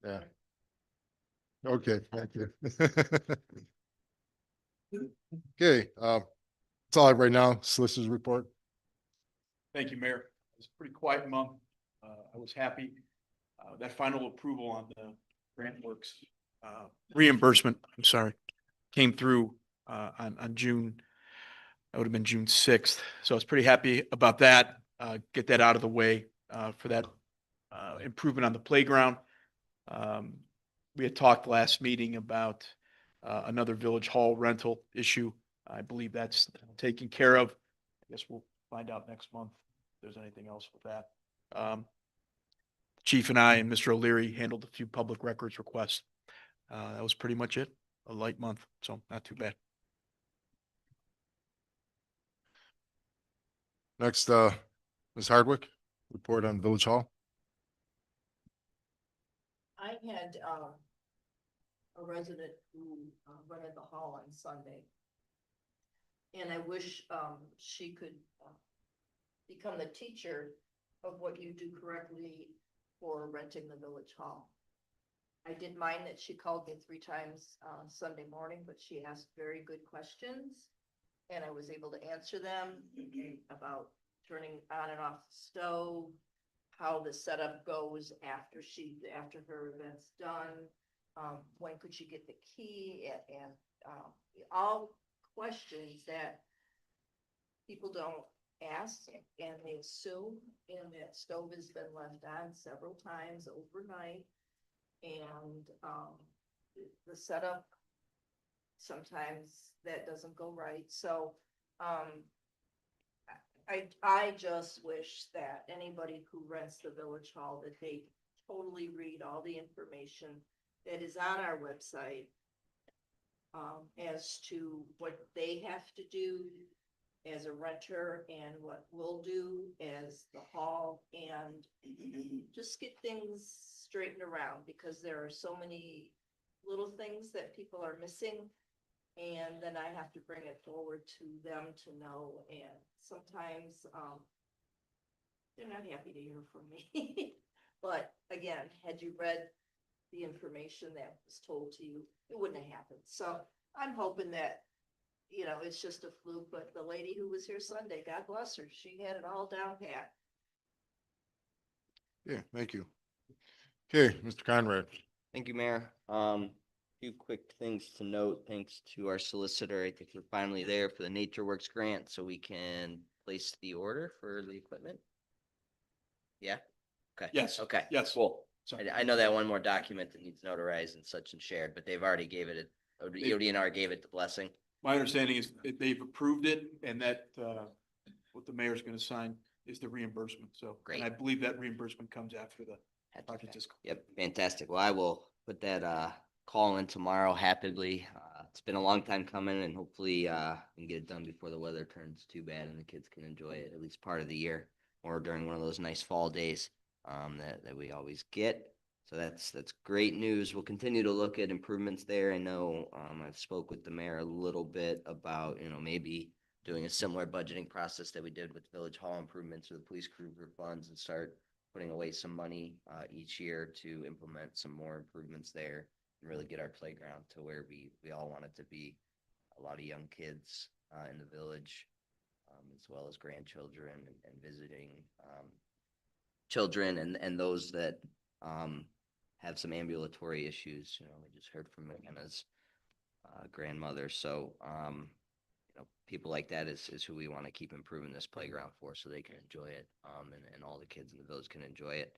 Yeah. Okay, thank you. Okay, that's all I have right now. Solicitor's report. Thank you, Mayor. It was a pretty quiet month. I was happy. That final approval on the grant works reimbursement, I'm sorry, came through on June. That would have been June 6th. So I was pretty happy about that. Get that out of the way for that improvement on the playground. We had talked last meeting about another village hall rental issue. I believe that's taken care of. I guess we'll find out next month if there's anything else with that. Chief and I and Mr. O'Leary handled a few public records requests. That was pretty much it. A light month, so not too bad. Next, Ms. Hardwick, report on Village Hall. I had, a resident who rented the hall on Sunday. And I wish, she could, become the teacher of what you do correctly for renting the village hall. I didn't mind that she called me 3 times, Sunday morning, but she asked very good questions. And I was able to answer them about turning on and off the stove, how the setup goes after her event's done. When could she get the key and all questions that people don't ask and they assume, and that stove has been left on several times overnight. And, the setup, sometimes that doesn't go right. So, I just wish that anybody who rents the village hall, that they totally read all the information that is on our website, as to what they have to do as a renter and what we'll do as the hall, and just get things straightened around, because there are so many little things that people are missing. And then I have to bring it forward to them to know, and sometimes, they're not happy to hear from me. But again, had you read the information that was told to you, it wouldn't have happened. So I'm hoping that, it's just a fluke, but the lady who was here Sunday, God bless her, she had it all down pat. Yeah, thank you. Okay, Mr. Conrad. Thank you, Mayor. Few quick things to note. Thanks to our solicitor. I think we're finally there for the Nature Works grant, so we can place the order for the equipment. Yeah? Okay. Yes. Okay. Yes. Cool. Sorry. I know that one more document that needs notarized and such and shared, but they've already gave it, ODNR gave it the blessing. My understanding is that they've approved it, and that, what the mayor's gonna sign is the reimbursement, so. Great. And I believe that reimbursement comes after the Had to- project is. Yep, fantastic. Well, I will put that call in tomorrow happily. It's been a long time coming, and hopefully we can get it done before the weather turns too bad and the kids can enjoy it at least part of the year, or during one of those nice fall days that we always get. So that's great news. We'll continue to look at improvements there. I know I've spoke with the mayor a little bit about, maybe doing a similar budgeting process that we did with Village Hall improvements or the police cruiser funds, and start putting away some money each year to implement some more improvements there and really get our playground to where we all want it to be. A lot of young kids in the village, as well as grandchildren and visiting children and those that have some ambulatory issues. We just heard from McKenna's grandmother. So, people like that is who we want to keep improving this playground for, so they can enjoy it, and all the kids in the village can enjoy it.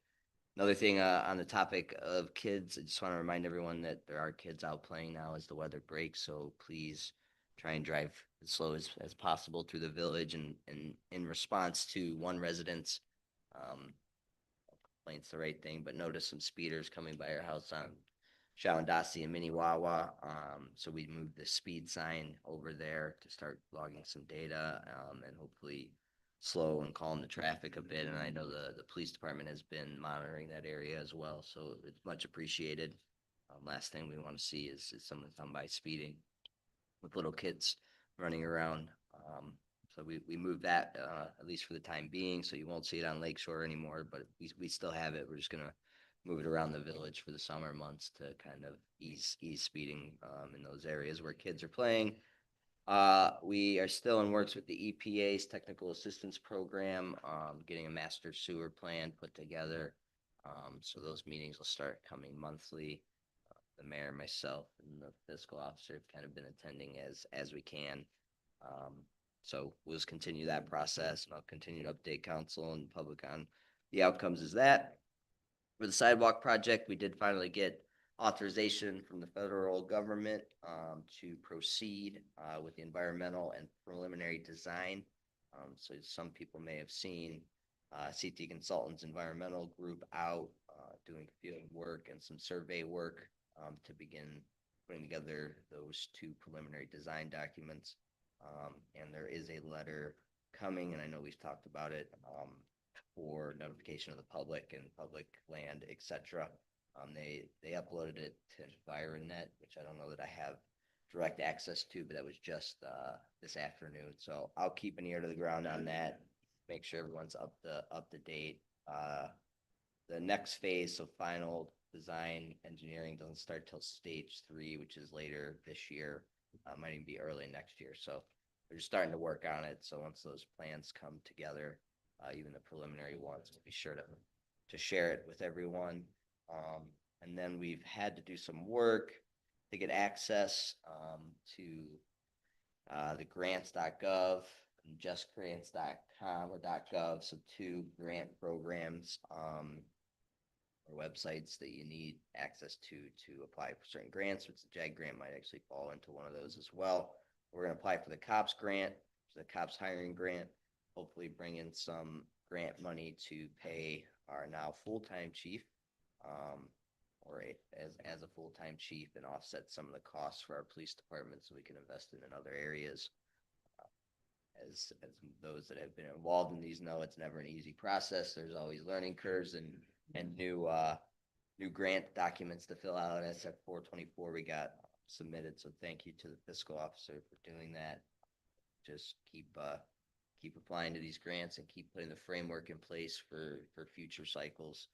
Another thing on the topic of kids, I just want to remind everyone that there are kids out playing now as the weather breaks, so please try and drive as slow as possible through the village. And in response to one resident's complaints, the right thing, but noticed some speeders coming by our house on Shawandasi and Minnewawa. So we moved the speed sign over there to start logging some data, and hopefully slow and calm the traffic a bit. And I know the police department has been monitoring that area as well, so it's much appreciated. Last thing we want to see is someone come by speeding with little kids running around. So we moved that, at least for the time being, so you won't see it on Lakeshore anymore, but we still have it. We're just gonna move it around the village for the summer months to kind of ease speeding in those areas where kids are playing. We are still in works with the EPA's Technical Assistance Program, getting a master sewer plan put together. So those meetings will start coming monthly. The mayor, myself, and the fiscal officer have kind of been attending as we can. So we'll just continue that process, and I'll continue to update council and public on the outcomes of that. For the sidewalk project, we did finally get authorization from the federal government to proceed with the environmental and preliminary design. So some people may have seen CT Consultants Environmental Group out doing field work and some survey work to begin putting together those 2 preliminary design documents. And there is a letter coming, and I know we've talked about it, for notification of the public and public land, etc. They uploaded it to EnvironNet, which I don't know that I have direct access to, but that was just this afternoon. So I'll keep an ear to the ground on that, make sure everyone's up to date. The next phase, so final design engineering doesn't start till stage 3, which is later this year. Might even be early next year. So we're just starting to work on it. So once those plans come together, even the preliminary ones, we'll be sure to share it with everyone. And then we've had to do some work to get access to the grants.gov and justgrants.com or .gov. So 2 grant programs or websites that you need access to apply for certain grants, which the JAG grant might actually fall into one of those as well. We're going to apply for the COPS grant, the COPS hiring grant, hopefully bring in some grant money to pay our now full-time chief as a full-time chief and offset some of the costs for our police department so we can invest in other areas. As those that have been involved in these know, it's never an easy process. There's always learning curves and new grant documents to fill out. SF 424 we got submitted, so thank you to the fiscal officer for doing that. Just keep applying to these grants and keep putting the framework in place for future cycles.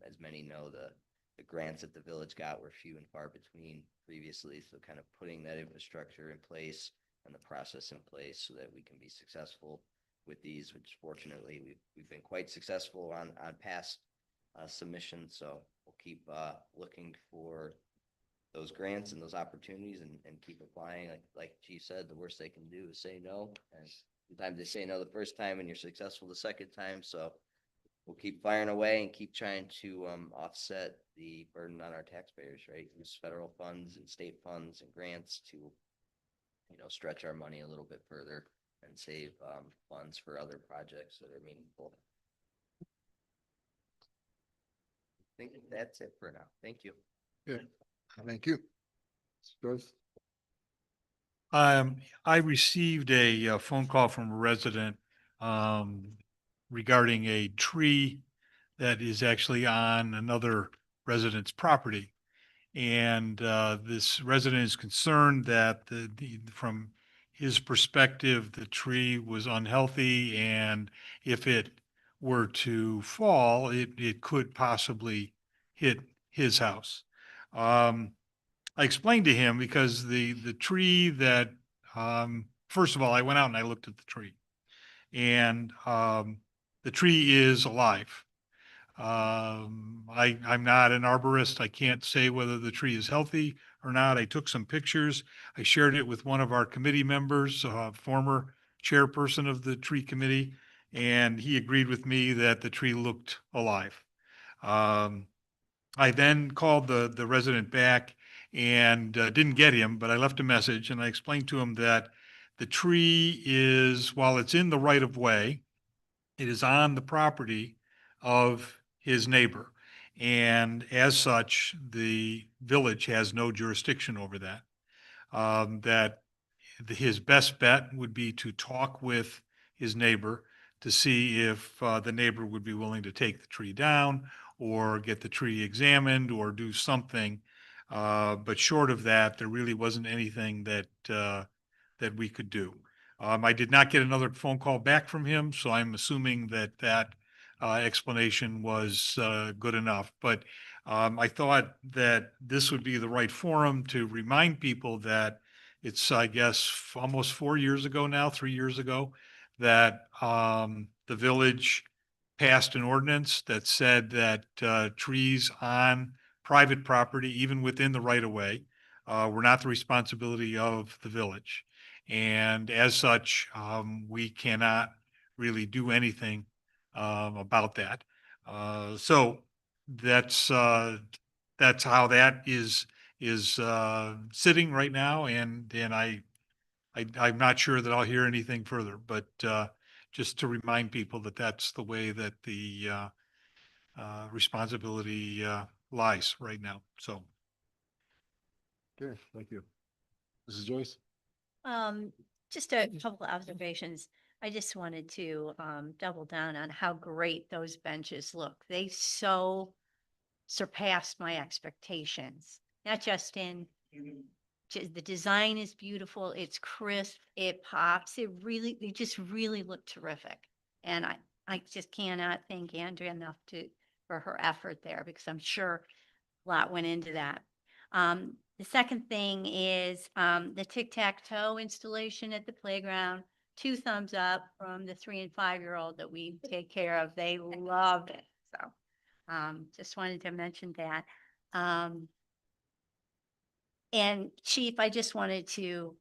As many know, the grants that the village got were few and far between previously, so kind of putting that infrastructure in place and the process in place so that we can be successful with these, which fortunately we've been quite successful on past submissions. So we'll keep looking for those grants and those opportunities and keep applying. Like Chief said, the worst they can do is say no. And sometimes they say no the first time and you're successful the second time. So we'll keep firing away and keep trying to offset the burden on our taxpayers, right? Use federal funds and state funds and grants to, stretch our money a little bit further and save funds for other projects that are meaningful. I think that's it for now. Thank you. Good. Thank you. Joyce? I received a phone call from a resident regarding a tree that is actually on another resident's property. And this resident is concerned that from his perspective, the tree was unhealthy, and if it were to fall, it could possibly hit his house. I explained to him because the tree that, first of all, I went out and I looked at the tree, and the tree is alive. I'm not an arborist. I can't say whether the tree is healthy or not. I took some pictures. I shared it with one of our committee members, former chairperson of the tree committee, and he agreed with me that the tree looked alive. I then called the resident back and didn't get him, but I left a message and I explained to him that the tree is, while it's in the right of way, it is on the property of his neighbor. And as such, the village has no jurisdiction over that. That his best bet would be to talk with his neighbor to see if the neighbor would be willing to take the tree down or get the tree examined or do something. But short of that, there really wasn't anything that we could do. I did not get another phone call back from him, so I'm assuming that explanation was good enough. But I thought that this would be the right forum to remind people that it's, I guess, almost 4 years ago now, 3 years ago, that the village passed an ordinance that said that trees on private property, even within the right of way, were not the responsibility of the village. And as such, we cannot really do anything about that. So that's how that is sitting right now. And I'm not sure that I'll hear anything further, but just to remind people that that's the way that the responsibility lies right now. So. Okay, thank you. Mrs. Joyce? Just a couple of observations. I just wanted to double down on how great those benches look. They so surpassed my expectations, not just in the design is beautiful, it's crisp, it pops, it just really looked terrific. And I just cannot thank Andrea enough for her effort there, because I'm sure a lot went into that. The second thing is, the tic-tac-toe installation at the playground. 2 thumbs up from the 3 and 5-year-old that we take care of. They loved it. So, just wanted to mention that. And Chief, I just wanted to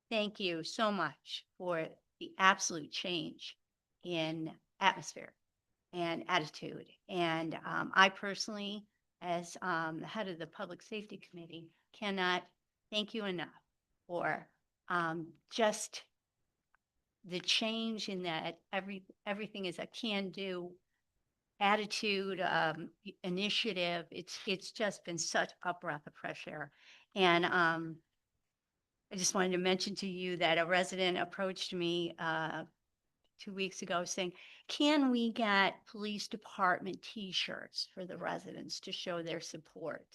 thank you so much for the absolute change in atmosphere and attitude. And I personally, as the head of the Public Safety Committee, cannot thank you enough for just the change in that everything is a can-do attitude, initiative. It's just been such a breath of fresh air. And I just wanted to mention to you that a resident approached me 2 weeks ago saying, can we get police department T-shirts for the residents to show their support?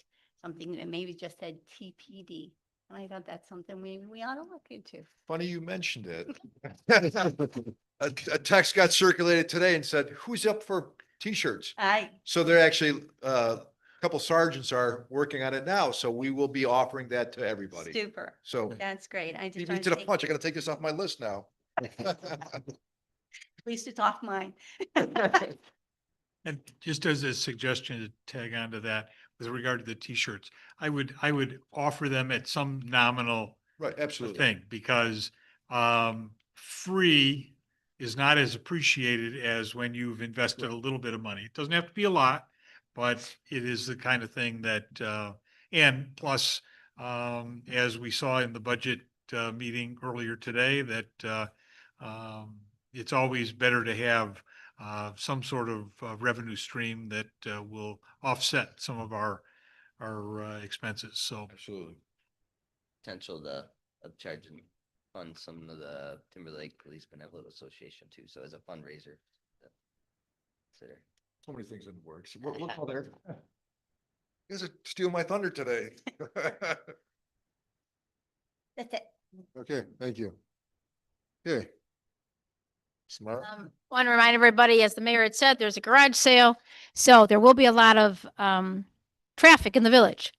Something that maybe just said TPD. And I thought that's something we ought to look into. Funny you mentioned it. A text got circulated today and said, who's up for T-shirts? So they're actually, a couple sergeants are working on it now, so we will be offering that to everybody. Super. So That's great. I just beat me wanted to the thank punch. I gotta take this off my list now. At least it's off mine. And just as a suggestion to tag on to that, with regard to the T-shirts, I would offer them at some nominal Right, absolutely. thing, because free is not as appreciated as when you've invested a little bit of money. It doesn't have to be a lot, but it is the kind of thing that, and plus, as we saw in the budget meeting earlier today, that it's always better to have some sort of revenue stream that will offset some of our expenses. So Absolutely. Potential of charging fund some of the Timberlake Police Benevolent Association too. So as a fundraiser. Consider. So many things in the works. Look how they're. You guys are stealing my thunder today. That's it. Okay, thank you. Okay. Smart. Want to remind everybody, as the mayor had said, there's a garage sale, so there will be a lot of traffic in the village.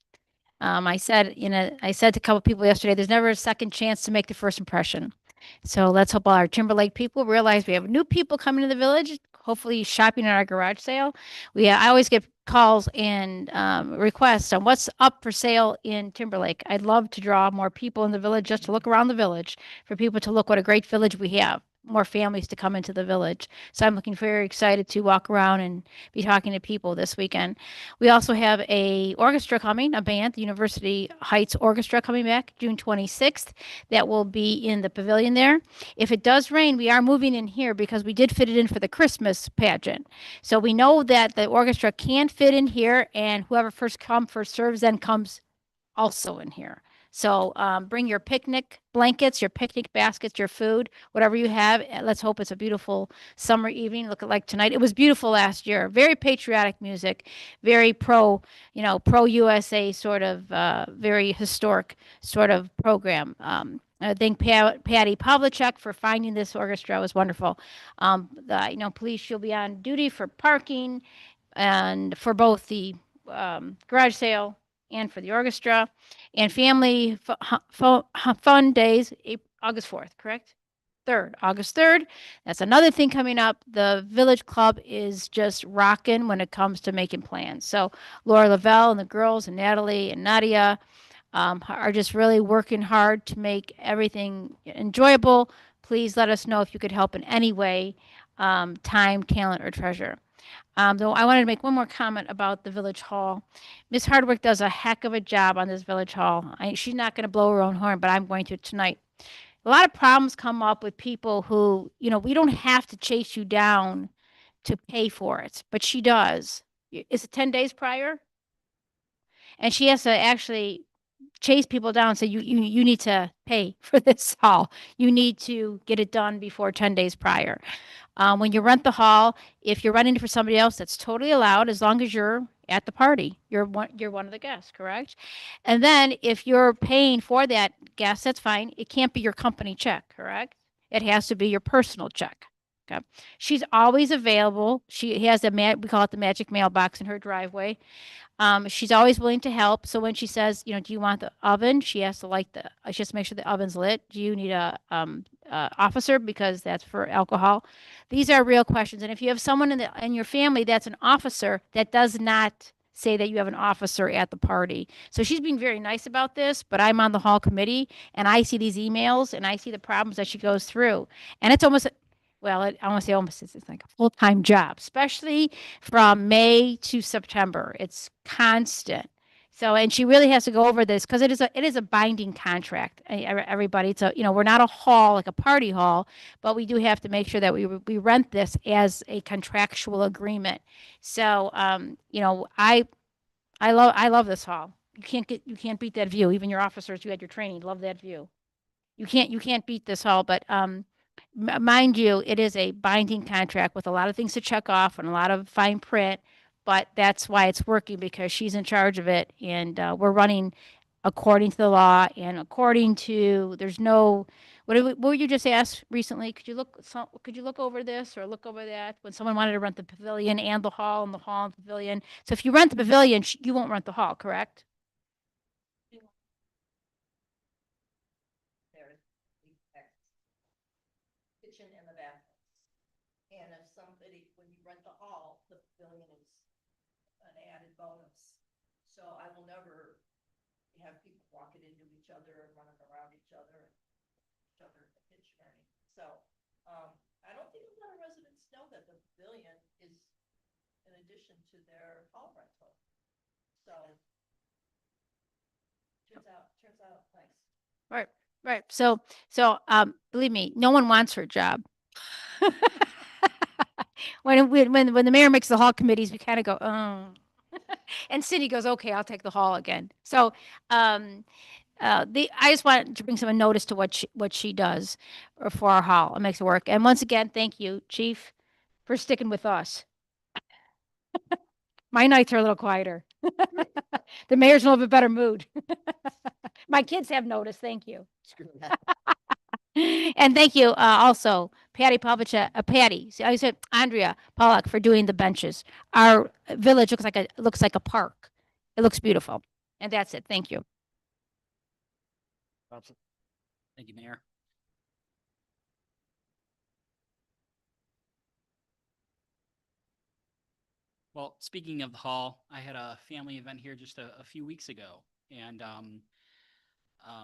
I said to a couple people yesterday, there's never a second chance to make the first impression. So let's hope all our Timberlake people realize we have new people coming to the village, hopefully shopping at our garage sale. I always get calls and requests on what's up for sale in Timberlake. I'd love to draw more people in the village, just to look around the village, for people to look what a great village we have. More families to come into the village. So I'm looking very excited to walk around and be talking to people this weekend. We also have a orchestra coming, a band, the University Heights Orchestra coming back June 26th. That will be in the pavilion there. If it does rain, we are moving in here because we did fit it in for the Christmas pageant. So we know that the orchestra can fit in here, and whoever first come, first serves, then comes also in here. So bring your picnic blankets, your picnic baskets, your food, whatever you have. Let's hope it's a beautiful summer evening. Look like tonight. It was beautiful last year. Very patriotic music, very pro USA sort of, very historic sort of program. I thank Patty Pavlicek for finding this orchestra. It was wonderful. Police, she'll be on duty for parking and for both the garage sale and for the orchestra, and family fun days, August 4th, correct? August 3rd. That's another thing coming up. The Village Club is just rocking when it comes to making plans. So Laura Lavelle and the girls and Natalie and Nadia are just really working hard to make everything enjoyable. Please let us know if you could help in any way, time, talent, or treasure. Though I wanted to make one more comment about the Village Hall. Miss Hardwick does a heck of a job on this Village Hall. She's not going to blow her own horn, but I'm going to tonight. A lot of problems come up with people who, we don't have to chase you down to pay for it, but she does. Is it 10 days prior? And she has to actually chase people down and say, you need to pay for this hall. You need to get it done before 10 days prior. When you rent the hall, if you're renting it for somebody else, that's totally allowed as long as you're at the party. You're one of the guests, correct? And then if you're paying for that guest, that's fine. It can't be your company check, correct? It has to be your personal check. Okay. She's always available. She has we call it the magic mailbox in her driveway. She's always willing to help. So when she says, do you want the oven? She has to she has to make sure the oven's lit. Do you need a officer because that's for alcohol? These are real questions. And if you have someone in your family that's an officer, that does not say that you have an officer at the party. So she's being very nice about this, but I'm on the hall committee and I see these emails and I see the problems that she goes through. And it's almost, I want to say almost, it's like a full-time job, especially from May to September. It's constant. So, and she really has to go over this because it is a binding contract. Everybody, it's we're not a hall like a party hall, but we do have to make sure that we rent this as a contractual agreement. So, I love this hall. You can't beat that view. Even your officers, you had your training, love that view. You can't beat this hall, but mind you, it is a binding contract with a lot of things to check off and a lot of fine print, but that's why it's working because she's in charge of it and we're running according to the law and according to there's no what were you just asked recently? Could you look over this or look over that when someone wanted to rent the pavilion and the hall and the hall and pavilion? So if you rent the pavilion, you won't rent the hall, correct? There's the kitchen and the bathroom. And if somebody, when you rent the hall, the pavilion is an added bonus. So I will never have people walking into each other and running around each other in the kitchen or anything. So, I don't think a lot of residents know that the pavilion is in addition to their hall rental. So, turns out nice. Right. So, believe me, no one wants her job. When the mayor makes the hall committees, we kind of go, oh. And Cindy goes, okay, I'll take the hall again. So, I just wanted to bring some notice to what she does for our hall. It makes it work. And once again, thank you, Chief, for sticking with us. My nights are a little quieter. The mayor's in a little bit better mood. My kids have noticed. Thank you. And thank you also, Patty Patty. See, I said Andrea Pollock for doing the benches. Our village looks like a park. It looks beautiful. And that's it. Thank you. Thank you, Mayor. Well, speaking of the hall, I had a family event here just a few weeks ago, and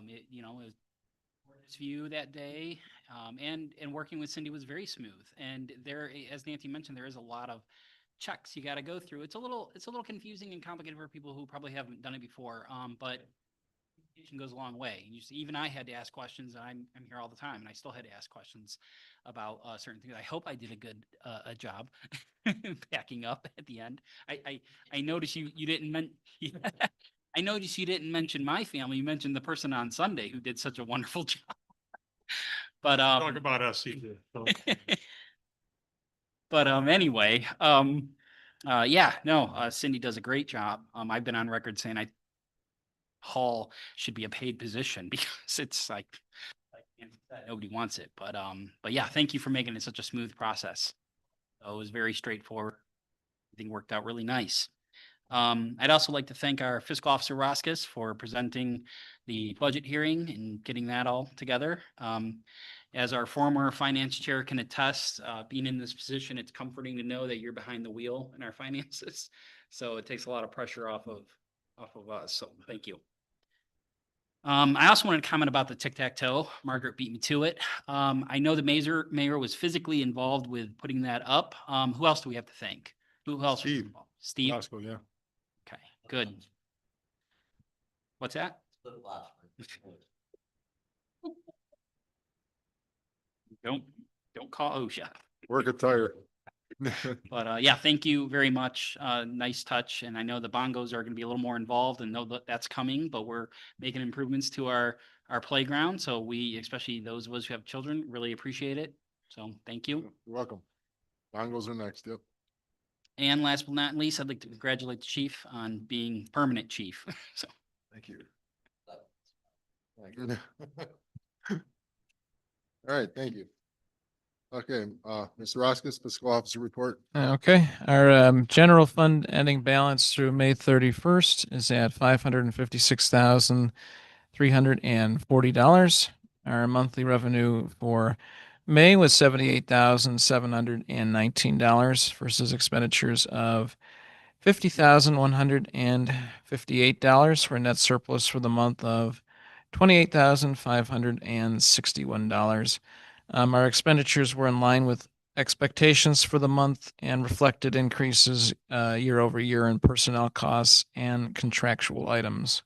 it was gorgeous view that day, and working with Cindy was very smooth. And there, as Nancy mentioned, there is a lot of checks you got to go through. It's a little confusing and complicated for people who probably haven't done it before, but communication goes a long way. Even I had to ask questions, and I'm here all the time, and I still had to ask questions about certain things. I hope I did a good job backing up at the end. I noticed you didn't I noticed you didn't mention my family. You mentioned the person on Sunday who did such a wonderful job. But Talk about us, CJ. but anyway, Cindy does a great job. I've been on record saying hall should be a paid position because it's like nobody wants it. But yeah, thank you for making it such a smooth process. So it was very straightforward. Everything worked out really nice. I'd also like to thank our fiscal officer Roskis for presenting the budget hearing and getting that all together. As our former finance chair can attest, being in this position, it's comforting to know that you're behind the wheel in our finances. So it takes a lot of pressure off of us. So thank you. I also wanted to comment about the tic-tac-toe. Margaret beat me to it. I know the mayor was physically involved with putting that up. Who else do we have to thank? Who else? Steve. Steve. Roscoe, yeah. Okay, good. What's that? Don't call OSHA. Work attire. But yeah, thank you very much. Nice touch. And I know the bongos are going to be a little more involved and know that that's coming, but we're making improvements to our playground. So we, especially those of us who have children, really appreciate it. So thank you. You're welcome. Bongos are next, yep. And last but not least, I'd like to congratulate the chief on being permanent chief. So Thank you. Good. All right, thank you. Okay, Mr. Roskis, fiscal officer report. Okay, our general fund ending balance through May 31st is at $556,340. Our monthly revenue for May was $78,719 versus expenditures of $50,158 for a net surplus for the month of $28,561. Our expenditures were in line with expectations for the month and reflected increases year over year in personnel costs and contractual items.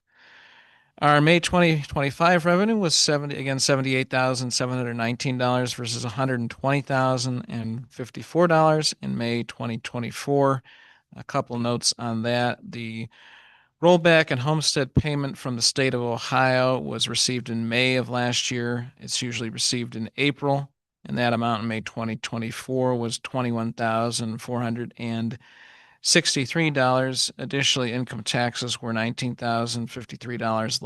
Our May 2025 revenue was $78,719 versus $120,054 in May 2024. A couple notes on that. The rollback and homestead payment from the state of Ohio was received in May of last year. It's usually received in April, and that amount in May 2024 was $21,463. Additionally, income taxes were $19,053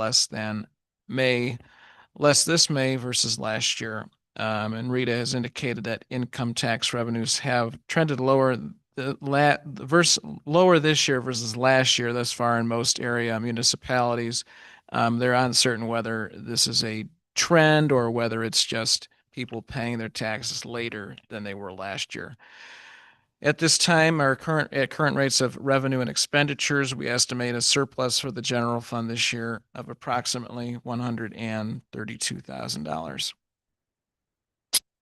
less this May versus last year. And Rita has indicated that income tax revenues have trended lower lower this year versus last year thus far in most area municipalities. They're uncertain whether this is a trend or whether it's just people paying their taxes later than they were last year. At this time, at current rates of revenue and expenditures, we estimate a surplus for the general fund this year of approximately $132,000.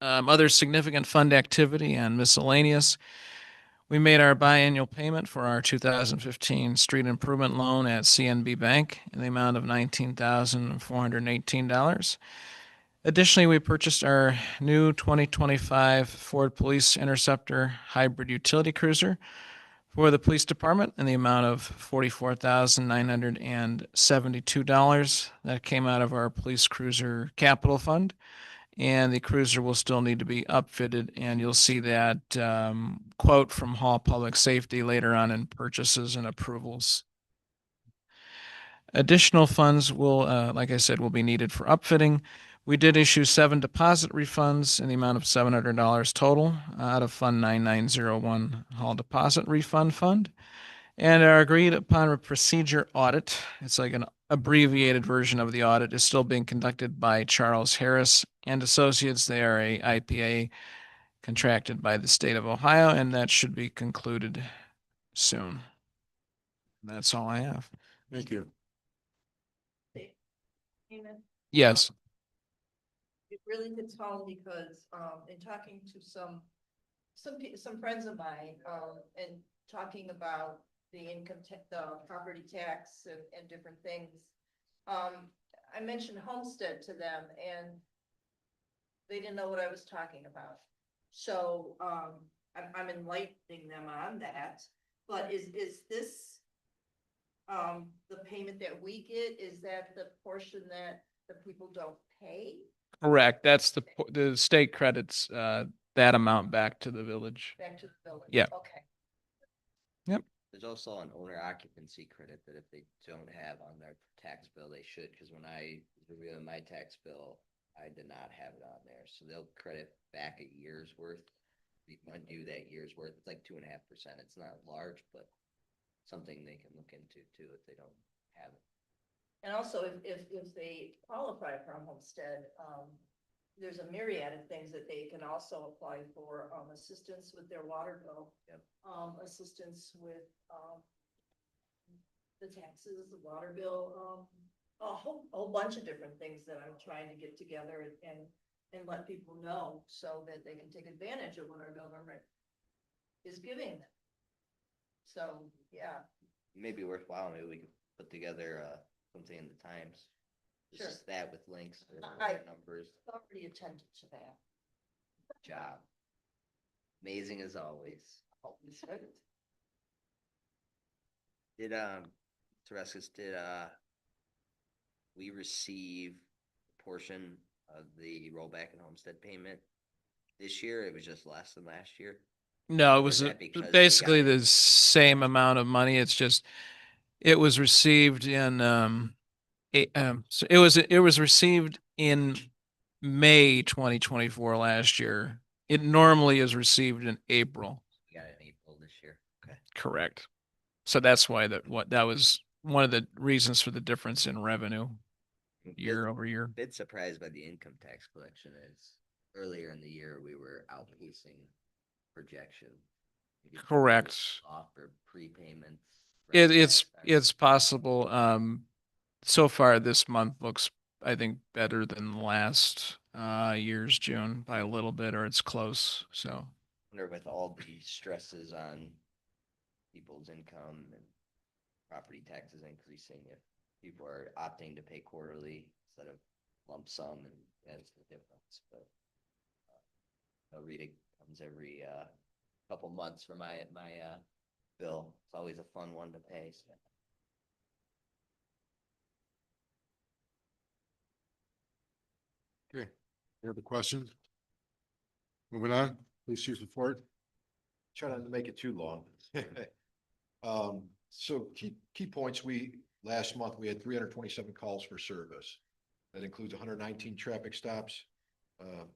Other significant fund activity and miscellaneous. We made our biannual payment for our 2015 street improvement loan at CNB Bank in the amount of $19,418. Additionally, we purchased our new 2025 Ford Police Interceptor hybrid utility cruiser for the police department in the amount of $44,972. That came out of our police cruiser capital fund. And the cruiser will still need to be upfitted, and you'll see that quote from Hall Public Safety later on in purchases and approvals. Additional funds will, like I said, will be needed for upfitting. We did issue 7 deposit refunds in the amount of $700 total out of Fund 9901 Hall Deposit Refund Fund. And our agreed upon procedure audit, it's like an abbreviated version of the audit, is still being conducted by Charles Harris and Associates. They are a IPA contracted by the state of Ohio, and that should be concluded soon. That's all I have. Thank you. Amen. Yes. It really hits home because, in talking to some friends of mine, and talking about the the property tax and different things. I mentioned homestead to them and they didn't know what I was talking about. So, I'm enlightening them on that, but is this, the payment that we get, is that the portion that the people don't pay? Correct. That's the state credits that amount back to the village. Back to the village? Yeah. Okay. Yep. There's also an owner occupancy credit that if they don't have on their tax bill, they should, because when I was reviewing my tax bill, I did not have it on there. So they'll credit back a year's worth. You undo that year's worth. It's like 2.5%. It's not large, but something they can look into too if they don't have it. And also, if they qualify for a homestead, there's a myriad of things that they can also apply for, assistance with their water bill. Yep. Assistance with, the taxes, the water bill, a whole bunch of different things that I'm trying to get together and let people know so that they can take advantage of what our government is giving them. So, yeah. Maybe worthwhile. Maybe we could put together something in the Times. It's Sure. just that with links or I- numbers. Already attended to that. Job. Amazing as always. Did, Teresis, did, we receive a portion of the rollback and homestead payment this year? It was just less than last year? No, it Or was is that because we got basically it? the same amount of money. It's just, it was received in, so it was received in May 2024 last year. It normally is received in April. We got it in April this year. Okay. Correct. So that's why that was one of the reasons for the difference in revenue year over year. Bit surprised by the income tax collection as earlier in the year, we were outpacing projection. Maybe Correct. offer prepayments. It's possible. So far this month looks, I think, better than last year's June by a little bit, or it's close. So Wonder with all the stresses on people's income and property taxes increasing, if people are opting to pay quarterly instead of lump sum, and that's the difference. But reading comes every couple months for my bill. It's always a fun one to pay. So. Okay, any other questions? Moving on, please choose the floor. Try not to make it too long. So key points, last month, we had 327 calls for service. That includes 119 traffic stops,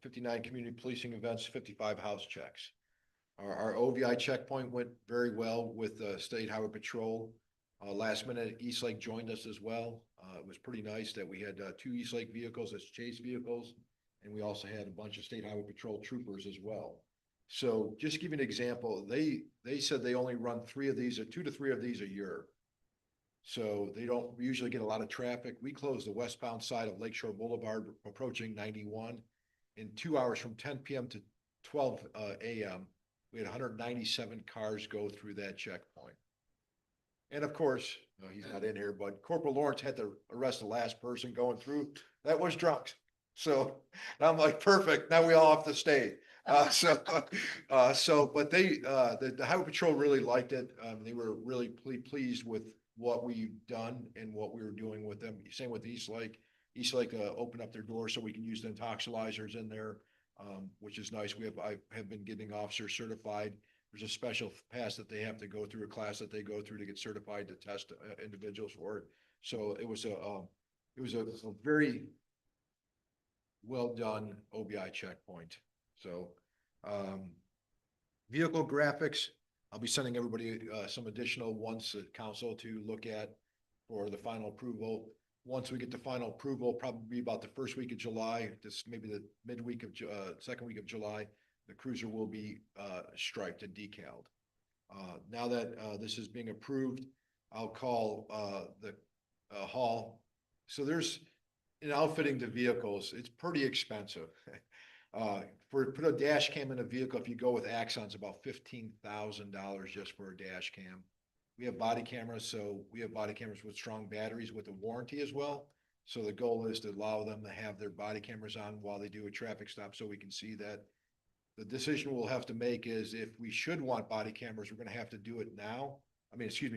59 community policing events, 55 house checks. Our OVI checkpoint went very well with State Highway Patrol. Last minute, Eastlake joined us as well. It was pretty nice that we had 2 Eastlake vehicles as chase vehicles, and we also had a bunch of State Highway Patrol troopers as well. So just to give you an example, they said they only run 3 of these, or 2 to 3 of these a year. So they don't usually get a lot of traffic. We closed the westbound side of Lakeshore Boulevard approaching 91 in 2 hours from 10 p.m. to 12 a.m. We had 197 cars go through that checkpoint. And of course, he's not in here, but Corporal Lawrence had to arrest the last person going through. That was drunk. So I'm like, perfect. Now we all have to stay. But the Highway Patrol really liked it. They were really pleased with what we've done and what we were doing with them. Same with Eastlake. Eastlake opened up their doors so we can use the intoxilizers in there, which is nice. I have been getting officers certified. There's a special pass that they have to go through, a class that they go through to get certified to test individuals for it. So it was a very well done OBI checkpoint. So vehicle graphics, I'll be sending everybody some additional ones to council to look at for the final approval. Once we get the final approval, probably about the first week of July, maybe the midweek of second week of July, the cruiser will be striped and decaled. Now that this is being approved, I'll call the hall. So there's, in outfitting the vehicles, it's pretty expensive. Put a dash cam in a vehicle, if you go with Axon's, about $15,000 just for a dash cam. We have body cameras, so we have body cameras with strong batteries with a warranty as well. So the goal is to allow them to have their body cameras on while they do a traffic stop, so we can see that. The decision we'll have to make is if we should want body cameras, we're going to have to do it now.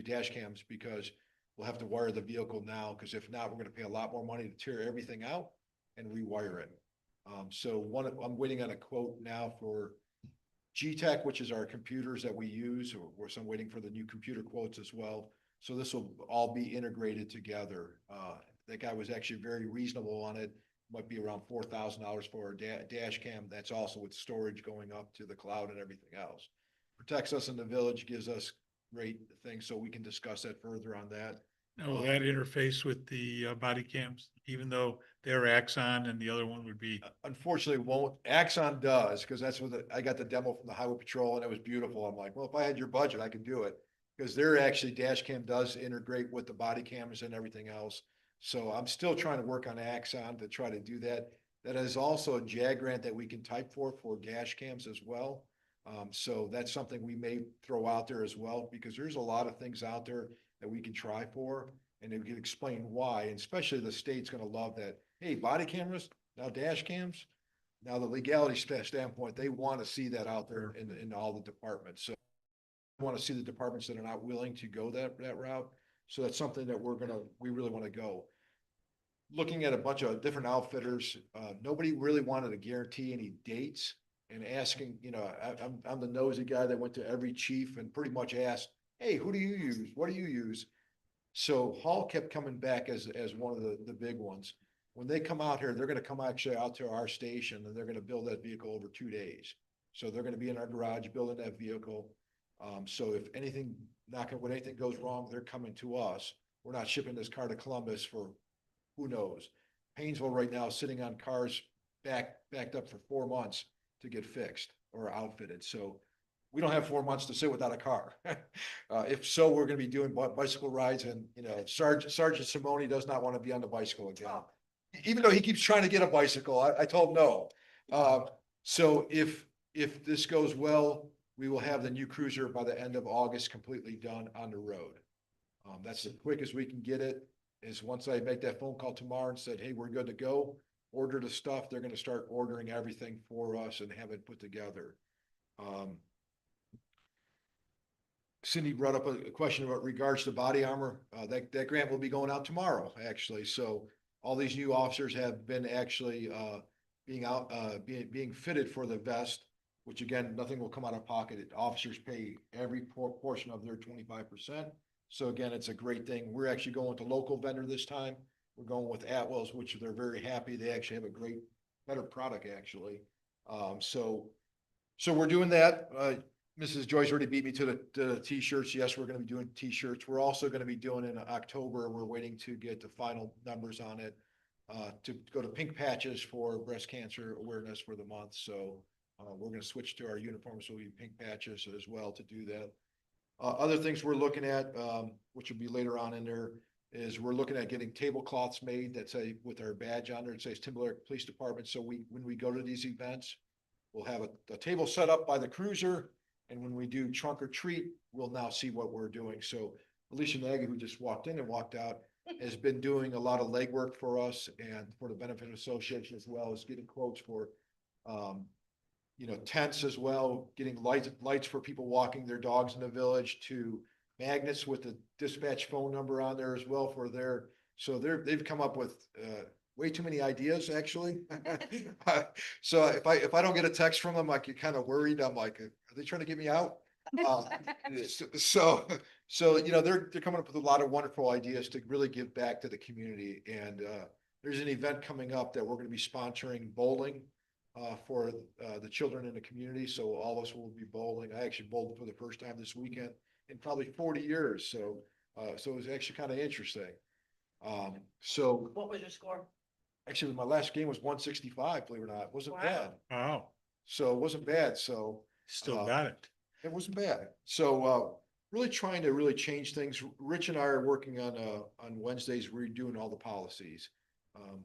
Dash cams, because we'll have to wire the vehicle now, because if not, we're going to pay a lot more money to tear everything out and rewire it. I'm waiting on a quote now for GTech, which is our computers that we use, or I'm waiting for the new computer quotes as well. So this will all be integrated together. That guy was actually very reasonable on it. Might be around $4,000 for a dash cam. That's also with storage going up to the cloud and everything else. Protects us in the village, gives us great things, so we can discuss that further on that. Will that interface with the body cams, even though they're Axon and the other one would be? Unfortunately, won't. Axon does, because that's what I got the demo from the Highway Patrol, and it was beautiful. I'm like, well, if I had your budget, I could do it, because their actually dash cam does integrate with the body cameras and everything else. So I'm still trying to work on Axon to try to do that. That is also a JAG grant that we can type for dash cams as well. So that's something we may throw out there as well, because there's a lot of things out there that we can try for, and we can explain why, and especially the state's going to love that. Hey, body cameras, now dash cams. Now, the legality standpoint, they want to see that out there in all the departments. So I want to see the departments that are not willing to go that route. So that's something that we really want to go. Looking at a bunch of different outfitters, nobody really wanted to guarantee any dates and asking, I'm the nosy guy that went to every chief and pretty much asked, hey, who do you use? What do you use? So Hall kept coming back as one of the big ones. When they come out here, they're going to come actually out to our station and they're going to build that vehicle over 2 days. So they're going to be in our garage building that vehicle. So if anything, when anything goes wrong, they're coming to us. We're not shipping this car to Columbus for who knows. Painesville right now is sitting on cars backed up for 4 months to get fixed or outfitted. So we don't have 4 months to sit without a car. If so, we're going to be doing bicycle rides, and Sergeant Simone does not want to be on the bicycle again, even though he keeps trying to get a bicycle. I told him no. So if this goes well, we will have the new cruiser by the end of August completely done on the road. That's the quickest we can get it. Is once I make that phone call tomorrow and said, hey, we're good to go, order the stuff, they're going to start ordering everything for us and have it put together. Cindy brought up a question about regards to body armor. That grant will be going out tomorrow, actually. So all these new officers have been actually being fitted for the vest, which again, nothing will come out of pocket. Officers pay every portion of their 25%. So again, it's a great thing. We're actually going with the local vendor this time. We're going with Atwell's, which they're very happy. They actually have a better product actually. So we're doing that. Mrs. Joyce already beat me to the t-shirts. Yes, we're going to be doing t-shirts. We're also going to be doing in October. We're waiting to get the final numbers on it to go to pink patches for breast cancer awareness for the month. So we're going to switch to our uniforms. So we pink patches as well to do that. Other things we're looking at, which will be later on in there, is we're looking at getting tablecloths made that say with our badge on there, it says Timberlake Police Department. So when we go to these events, we'll have a table set up by the cruiser. And when we do trunk or treat, we'll now see what we're doing. So Alicia Nagy, who just walked in and walked out, has been doing a lot of legwork for us and for the Benefit Association, as well as getting quotes for, tents as well, getting lights for people walking their dogs in the village, to magnets with the dispatch phone number on there as well for their. So they've come up with way too many ideas, actually. So if I don't get a text from them, I get kind of worried. I'm like, are they trying to get me out? So they're coming up with a lot of wonderful ideas to really give back to the community. And there's an event coming up that we're going to be sponsoring bowling for the children in the community. So all of us will be bowling. I actually bowled for the first time this weekend in probably 40 years. So it was actually kind of interesting. So What was your score? actually, my last game was 165, believe it or not. It wasn't Wow. bad. Wow, So it wasn't bad. So still got it. it wasn't bad. So really trying to really change things. Rich and I are working on Wednesdays, redoing all the policies.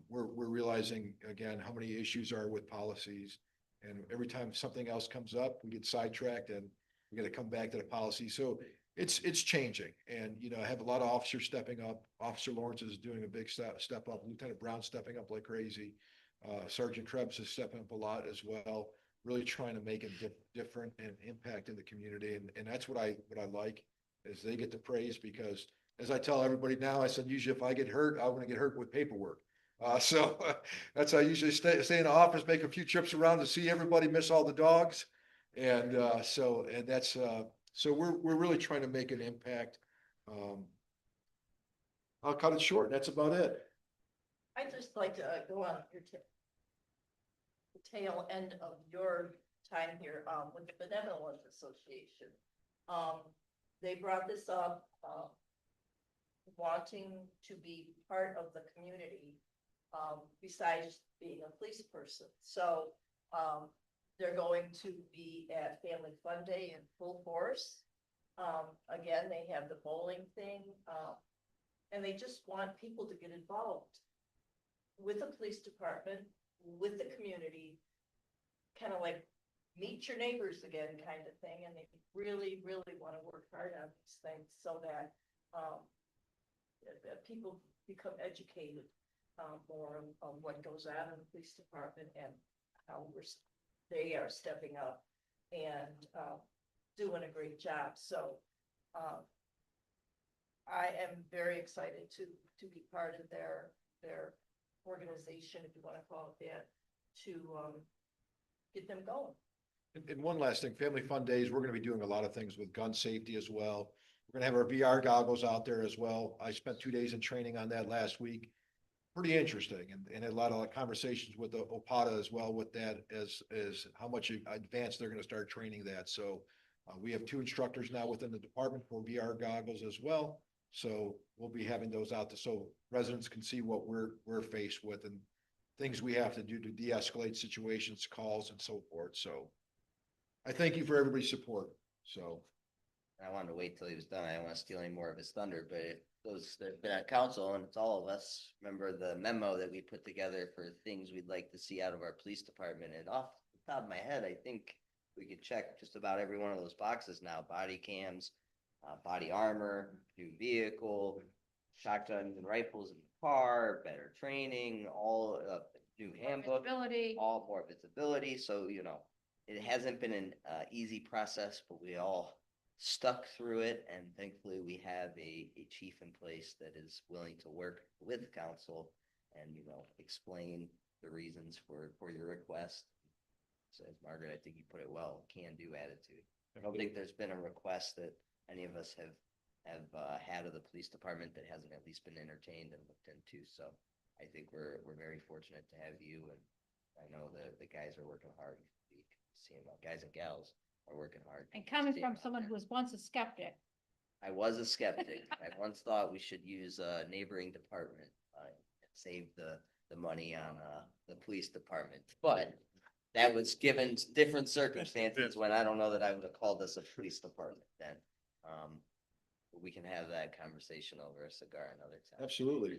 We're realizing again how many issues are with policies, and every time something else comes up, we get sidetracked and we got to come back to the policy. So it's changing, and I have a lot of officers stepping up. Officer Lawrence is doing a big step up. Lieutenant Brown stepping up like crazy. Sergeant Krebs is stepping up a lot as well. Really trying to make a different and impact in the community, and that's what I like is they get the praise, because as I tell everybody now, I said usually if I get hurt, I'm going to get hurt with paperwork. So that's how I usually stay in the office, make a few trips around to see everybody, miss all the dogs, and so we're really trying to make an impact. I'll cut it short. That's about it. I'd just like to go on your the tail end of your time here with the Benevolent Association. They brought this up, wanting to be part of the community besides being a police person. So they're going to be at Family Fun Day in full force. Again, they have the bowling thing, and they just want people to get involved with the police department, with the community, kind of like meet your neighbors again kind of thing. And they really, really want to work hard on these things so that people become educated more on what goes on in the police department and how they are stepping up and, doing a great job. So, I am very excited to be part of their organization, if you want to call it that, to, get them going. And one last thing, Family Fun Days, we're gonna be doing a lot of things with gun safety as well. We're gonna have our VR goggles out there as well. I spent 2 days in training on that last week. Pretty interesting and had a lot of conversations with the OPATA as well with that as how much advanced they're gonna start training that. So we have 2 instructors now within the department for VR goggles as well. So we'll be having those out so residents can see what we're faced with and things we have to do to de-escalate situations, calls and so forth. So I thank you for everybody's support. So. I wanted to wait till he was done. I don't want to steal any more of his thunder, but if those that have been at council, and it's all of us, remember the memo that we put together for things we'd like to see out of our police department. And off the top of my head, I think we could check just about every one of those boxes now. Body cams, body armor, new vehicle, shotguns and rifles in the car, better training, all new handbook, all more visibility. So, it hasn't been an easy process, but we all stuck through it. And thankfully we have a chief in place that is willing to work with council and, explain the reasons for your request. So as Margaret, I think you put it well, can-do attitude. I don't think there's been a request that any of us have had of the police department that hasn't at least been entertained and looked into. So I think we're very fortunate to have you, and I know the guys are working hard. Guys and gals are working hard. And coming Stay from out someone there. who was once a skeptic. I was a skeptic. I once thought we should use a neighboring department, and save the money on the police department. But that was given different circumstances when I don't know that I would have called us a police department then. We can have that conversation over a cigar another time. Absolutely.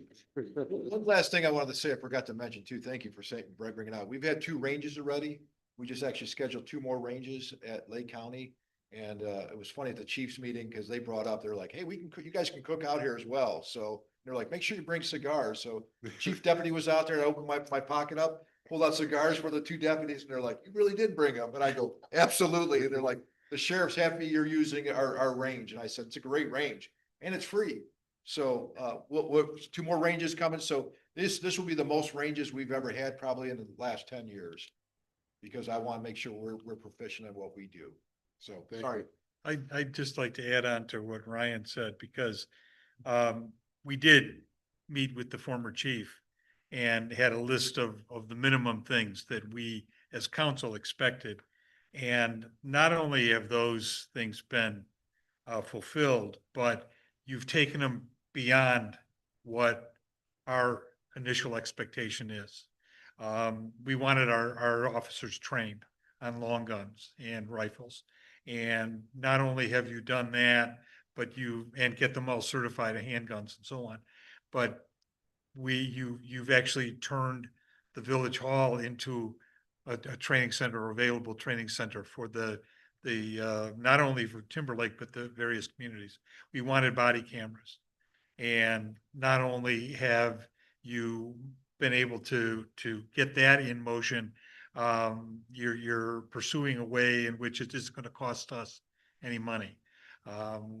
One last thing I wanted to say, I forgot to mention too, thank you for saying, bringing it out. We've had 2 ranges already. We just actually scheduled 2 more ranges at Lake County. And it was funny at the Chiefs meeting because they brought up, they're like, hey, you guys can cook out here as well. So they're like, make sure you bring cigars. So chief deputy was out there. I opened my pocket up, pulled out cigars for the 2 deputies. And they're like, you really did bring them. And I go, absolutely. And they're like, the sheriff's happy you're using our range. And I said, it's a great range and it's free. So we'll 2 more ranges coming. So this will be the most ranges we've ever had probably in the last 10 years. Because I want to make sure we're proficient in what we do. So, sorry. I'd just like to add on to what Ryan said, because we did meet with the former chief and had a list of the minimum things that we as council expected. And not only have those things been fulfilled, but you've taken them beyond what our initial expectation is. We wanted our officers trained on long guns and rifles. And not only have you done that, but and get them all certified in handguns and so on. But you've actually turned the village hall into a training center, or available training center for the not only for Timberlake, but the various communities. We wanted body cameras. And not only have you been able to get that in motion, you're pursuing a way in which it isn't going to cost us any money.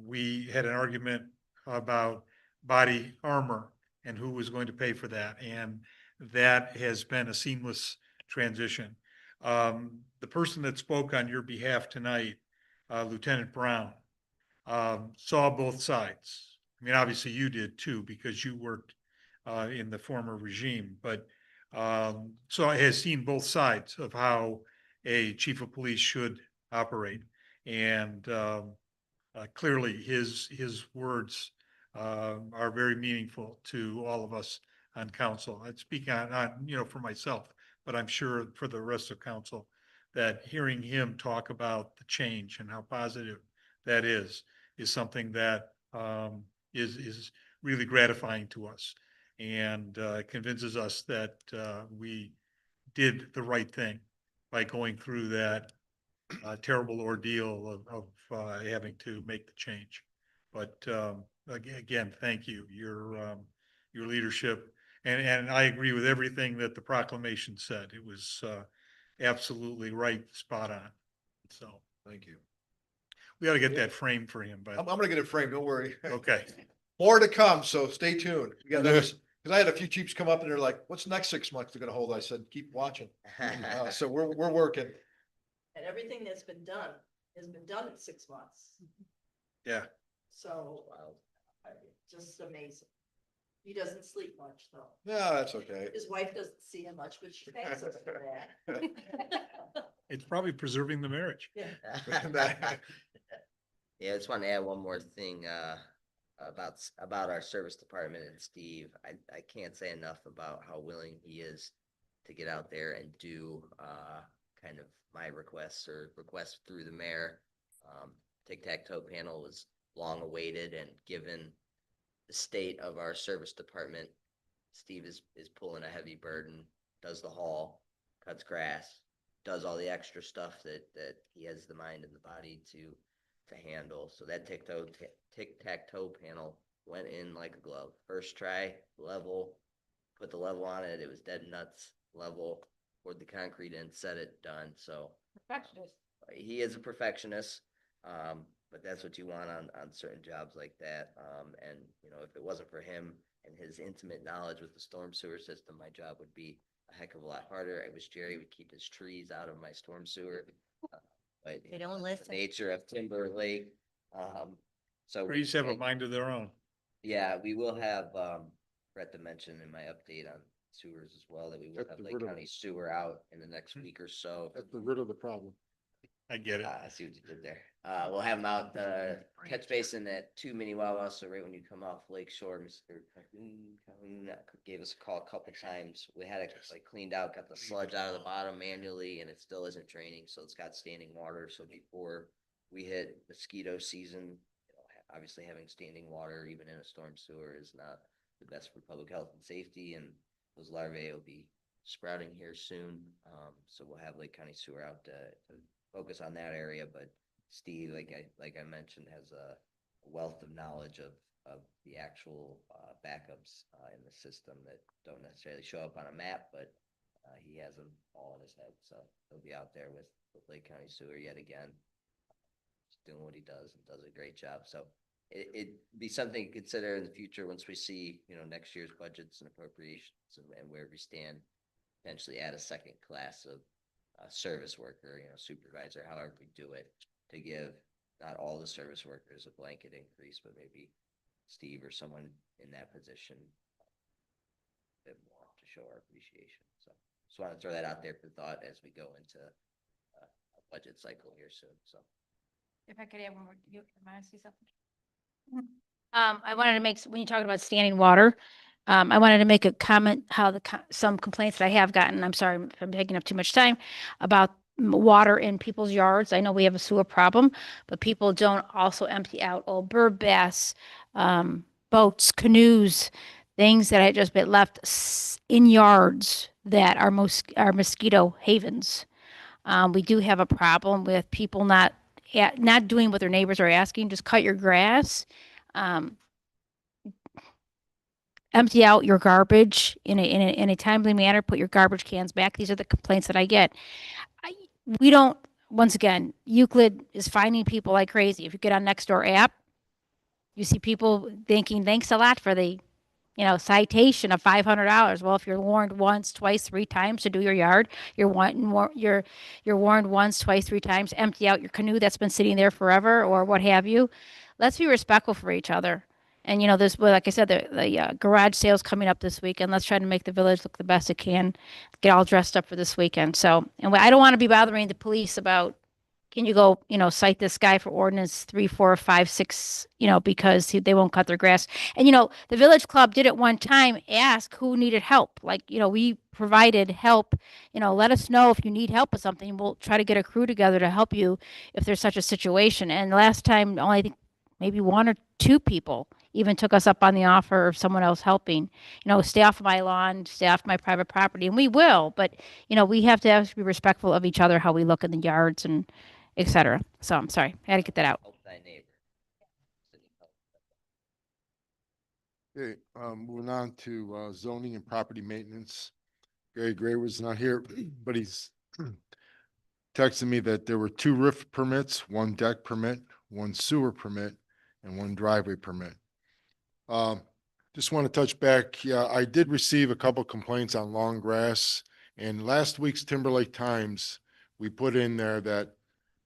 We had an argument about body armor and who was going to pay for that, and that has been a seamless transition. The person that spoke on your behalf tonight, Lieutenant Brown, saw both sides. I mean, obviously you did too, because you worked in the former regime, but so has seen both sides of how a chief of police should operate. And clearly his words are very meaningful to all of us on council. I'd speak on for myself, but I'm sure for the rest of council, that hearing him talk about the change and how positive that is something that is really gratifying to us, and convinces us that we did the right thing by going through that terrible ordeal of having to make the change. But again, thank you. Your leadership, and I agree with everything that the proclamation said. It was absolutely right, spot on. So Thank you. we ought to get that framed for him, I'm but, gonna get it framed, don't worry. okay. More to come, so stay tuned. We got others, because I had a few chiefs come up and they're like, what's the next 6 months they're gonna hold? I said, keep watching. So we're working. And everything that's been done has been done in 6 months. Yeah. So, just amazing. He doesn't sleep much though. No, that's okay. His wife doesn't see him much, but she thanks us for that. It's probably preserving the marriage. Yeah. Yeah, I just want to add one more thing, about our service department and Steve. I can't say enough about how willing he is to get out there and do, kind of my requests or requests through the mayor. Tic-tac-toe panel was long awaited, and given the state of our service department, Steve is pulling a heavy burden, does the haul, cuts grass, does all the extra stuff that he has the mind and the body to handle. So that tic-tac-toe panel went in like a glove. First try, level, put the level on it. It was dead nuts, level, poured the concrete in, set it, done. So Perfectionist. he is a perfectionist, but that's what you want on certain jobs like that. And you know, if it wasn't for him and his intimate knowledge with the storm sewer system, my job would be a heck of a lot harder. I wish Jerry would keep his trees out of my storm sewer. But They don't the listen. nature of Timberlake. So Trees have a mind of their own. yeah, we will have, forgot to mention in my update on sewers as well, that we will That's have the Lake root of County it. sewer out in the next week or so. That's the root of the problem. I get it. I see what you did there. We'll have them out, catch basin at 2 mini Wawa, so right when you come off Lake Shore, Mr. Gave us a call a couple times. We had it like cleaned out, got the sludge out of the bottom manually, and it still isn't draining, so it's got standing water. So before we hit mosquito season, you know, obviously having standing water, even in a storm sewer, is not the best for public health and safety, and those larvae will be sprouting here soon. So we'll have Lake County Sewer out to focus on that area, but Steve, like I mentioned, has a wealth of knowledge of the actual backups in the system that don't necessarily show up on a map, but he has them all in his head. So he'll be out there with Lake County Sewer yet again, just doing what he does, and does a great job. So it'd be something to consider in the future once we see, you know, next year's budgets and appropriations and where we stand, potentially add a second class of service worker, you know, supervisor, however we do it, to give not all the service workers a blanket increase, but maybe Steve or someone in that position a bit more to show our appreciation. So just want to throw that out there for thought as we go into a budget cycle here soon. So If I could add one more, you want to say something? I wanted to make, when you talked about standing water, I wanted to make a comment how some complaints that I have gotten, I'm sorry if I'm taking up too much time, about water in people's yards. I know we have a sewer problem, but people don't also empty out old bird baths, boats, canoes, things that had just been left in yards that are mosquito havens. We do have a problem with people not doing what their neighbors are asking, just cut your grass. Empty out your garbage in a timely manner, put your garbage cans back. These are the complaints that I get. We don't, once again, Euclid is finding people like crazy. If you get on Nextdoor app, you see people thinking, thanks a lot for the, citation of $500. Well, if you're warned once, twice, 3 times to do your yard, you're warned once, twice, 3 times, empty out your canoe that's been sitting there forever or what have you. Let's be respectful for each other. And, there's, like I said, the garage sale's coming up this weekend. Let's try to make the village look the best it can, get all dressed up for this weekend. So, and I don't want to be bothering the police about, can you go, cite this guy for ordinance 3, 4, 5, 6, because they won't cut their grass. And, the village club did at one time ask who needed help. Like, we provided help, let us know if you need help with something. We'll try to get a crew together to help you if there's such a situation. And last time, only I think maybe 1 or 2 people even took us up on the offer of someone else helping, stay off my lawn, stay off my private property. And we will, but, we have to be respectful of each other, how we look in the yards and et cetera. So I'm sorry, I had to get that out. help thy neighbor. Okay, moving on to zoning and property maintenance. Gary Gray was not here, but he's texted me that there were 2 roof permits, 1 deck permit, 1 sewer permit, and 1 driveway permit. Just want to touch back. Yeah, I did receive a couple complaints on long grass. And last week's Timberlake Times, we put in there that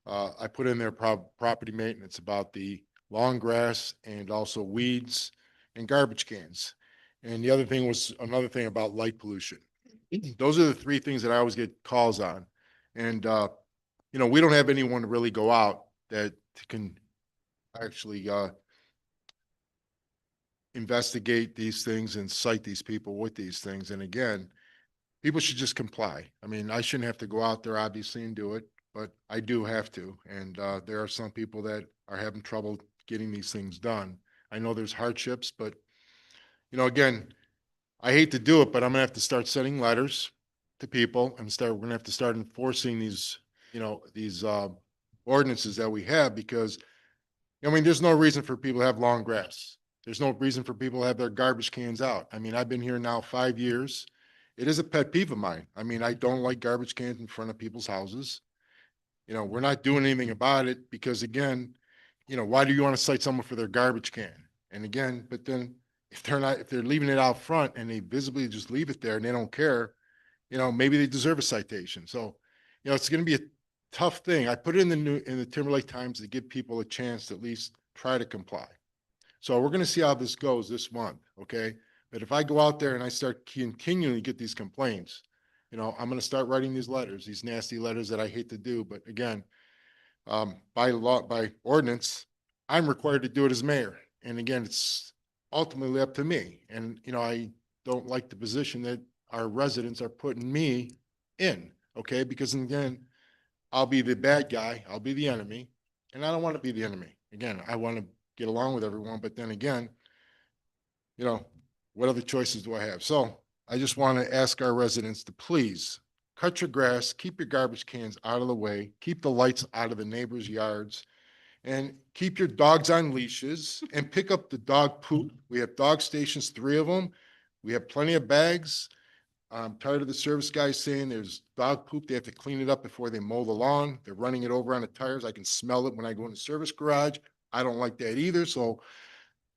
I put in there property maintenance about the long grass and also weeds and garbage cans. And the other thing was another thing about light pollution. Those are the 3 things that I always get calls on. And, you know, we don't have anyone to really go out that can actually investigate these things and cite these people with these things. And again, people should just comply. I mean, I shouldn't have to go out there obviously and do it, but I do have to. And there are some people that are having trouble getting these things done. I know there's hardships, but you know, again, I hate to do it, but I'm gonna have to start sending letters to people and we're gonna have to start enforcing these, you know, these ordinances that we have because I mean, there's no reason for people to have long grass. There's no reason for people to have their garbage cans out. I mean, I've been here now 5 years. It is a pet peeve of mine. I mean, I don't like garbage cans in front of people's houses. You know, we're not doing anything about it because again, you know, why do you want to cite someone for their garbage can? And again, but then if they're leaving it out front and they visibly just leave it there and they don't care, you know, maybe they deserve a citation. So, you know, it's going to be a tough thing. I put it in the Timberlake Times to give people a chance to at least try to comply. So we're going to see how this goes this month, okay? But if I go out there and I start continuing to get these complaints, you know, I'm going to start writing these letters, these nasty letters that I hate to do. But again, by law, by ordinance, I'm required to do it as mayor. And again, it's ultimately up to me. And, you know, I don't like the position that our residents are putting me in, okay? Because again, I'll be the bad guy, I'll be the enemy, and I don't want to be the enemy. Again, I want to get along with everyone, but then again, you know, what other choices do I have? So I just want to ask our residents to please cut your grass, keep your garbage cans out of the way, keep the lights out of the neighbors' yards, and keep your dogs on leashes and pick up the dog poop. We have dog stations, 3 of them. We have plenty of bags. I'm tired of the service guys saying there's dog poop. They have to clean it up before they mow the lawn. They're running it over on the tires. I can smell it when I go in the service garage. I don't like that either. So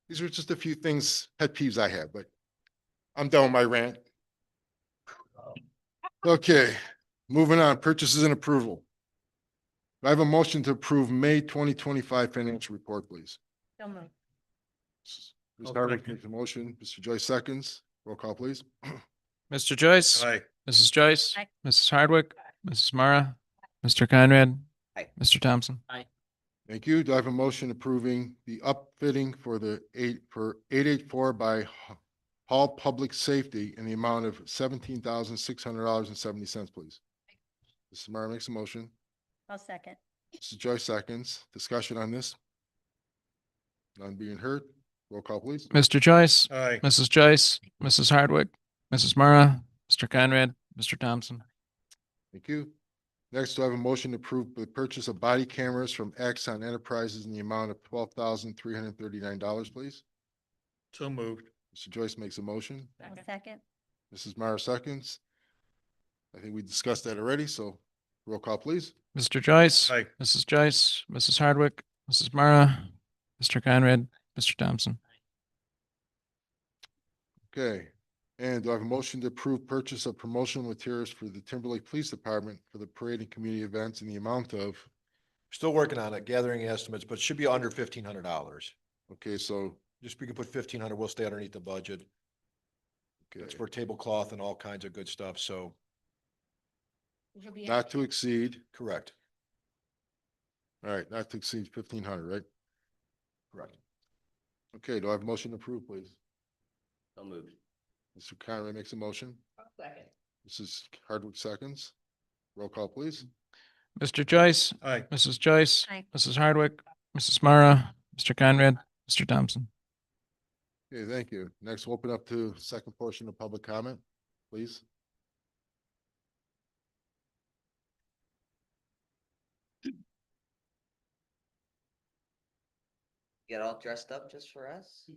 these are just a few things, pet peeves I have, but I'm done with my rant. Okay, moving on, purchases and approval. Do I have a motion to approve May 2025 financial report, please? So moved. Mr. Hardwick makes a motion, Mr. Joyce seconds. Roll call, please. Mr. Joyce? Aye. Mrs. Joyce? Aye. Mrs. Hardwick? Mrs. Mara? Mr. Conrad? Aye. Mr. Thompson? Thank you. Do I have a motion approving the upfitting for 884 by Hall Public Safety in the amount of $17,600.70, please? Mrs. Mara makes a motion. I'll second. Mrs. Joyce seconds. Discussion on this? None being heard. Roll call, please. Mr. Joyce? Aye. Mrs. Joyce? Mrs. Hardwick? Mrs. Mara? Mr. Conrad? Mr. Thompson? Thank you. Next, do I have a motion to approve the purchase of body cameras from Axon Enterprises in the amount of $12,339, please? So moved. Mr. Joyce makes a motion. I'll second. Mrs. Mara seconds. I think we discussed that already, so roll call, please. Mr. Joyce? Aye. Mrs. Joyce? Mrs. Hardwick? Mrs. Mara? Mr. Conrad? Mr. Thompson? Okay. And do I have a motion to approve purchase of promotional materials for the Timberlake Police Department for the parade and community events in the amount of, Still working on it, gathering estimates, but it should be under $1,500. okay, so, Just we can put 1,500, we'll stay underneath the budget. okay, It's for tablecloth and all kinds of good stuff, so It'll be not to exceed, correct, all right, not to exceed 1,500, right? correct. Okay, do I have a motion to approve, please? So moved. Mr. Conrad makes a motion. Second. Mrs. Hardwick seconds. Roll call, please. Mr. Joyce? Aye. Mrs. Joyce? Aye. Mrs. Hardwick? Mrs. Mara? Mr. Conrad? Mr. Thompson? Okay, thank you. Next, we'll open up to second portion of public comment, please. Get all dressed up just for us?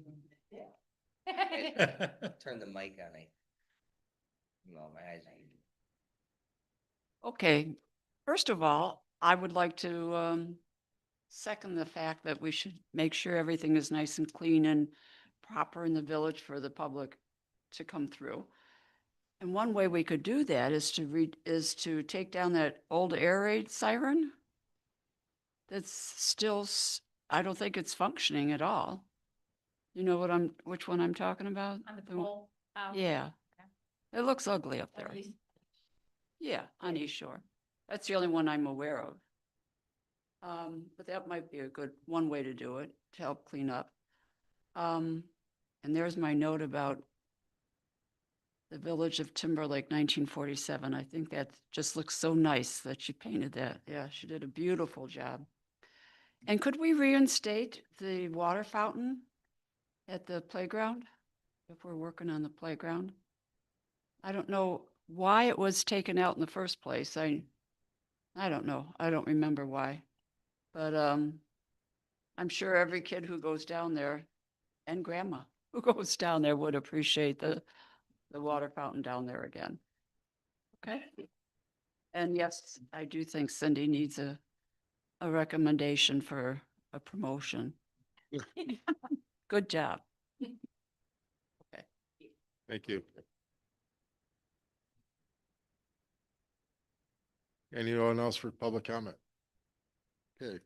Turn the mic on. No, my eyes. Okay, first of all, I would like to second the fact that we should make sure everything is nice and clean and proper in the village for the public to come through. And one way we could do that is to take down that old air raid siren. That's still, I don't think it's functioning at all. You know which one I'm talking about? On the The one- pole. Yeah. It looks ugly up there. Yeah, on East Shore. That's the only one I'm aware of. But that might be a good, one way to do it, to help clean up. And there's my note about the village of Timberlake, 1947. I think that just looks so nice that she painted that. Yeah, she did a beautiful job. And could we reinstate the water fountain at the playground? If we're working on the playground? I don't know why it was taken out in the first place. I don't know. I don't remember why. But I'm sure every kid who goes down there and grandma who goes down there would appreciate the water fountain down there again. Okay? And yes, I do think Cindy needs a recommendation for a promotion. Good job. Okay. Thank you. Anyone else for public comment? Okay.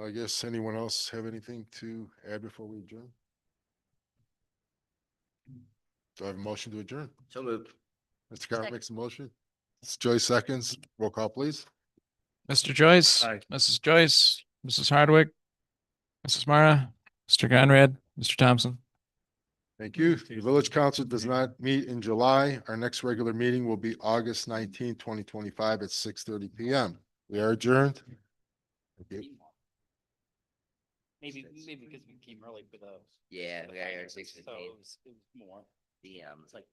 I guess anyone else have anything to add before we adjourn? Do I have a motion to adjourn? So moved. Mr. Carter makes a motion. Joyce seconds. Roll call, please. Mr. Joyce, Aye. Mrs. Joyce, Mrs. Hardwick, Mrs. Mara, Mr. Conrad, Mr. Thompson. Thank you. The village council does not meet in July. Our next regular meeting will be August 19, 2025 at 6:30 PM. We are adjourned. Thank you. Maybe because we came early for those. Yeah, we got here at 6:15. So it was more. The, It's like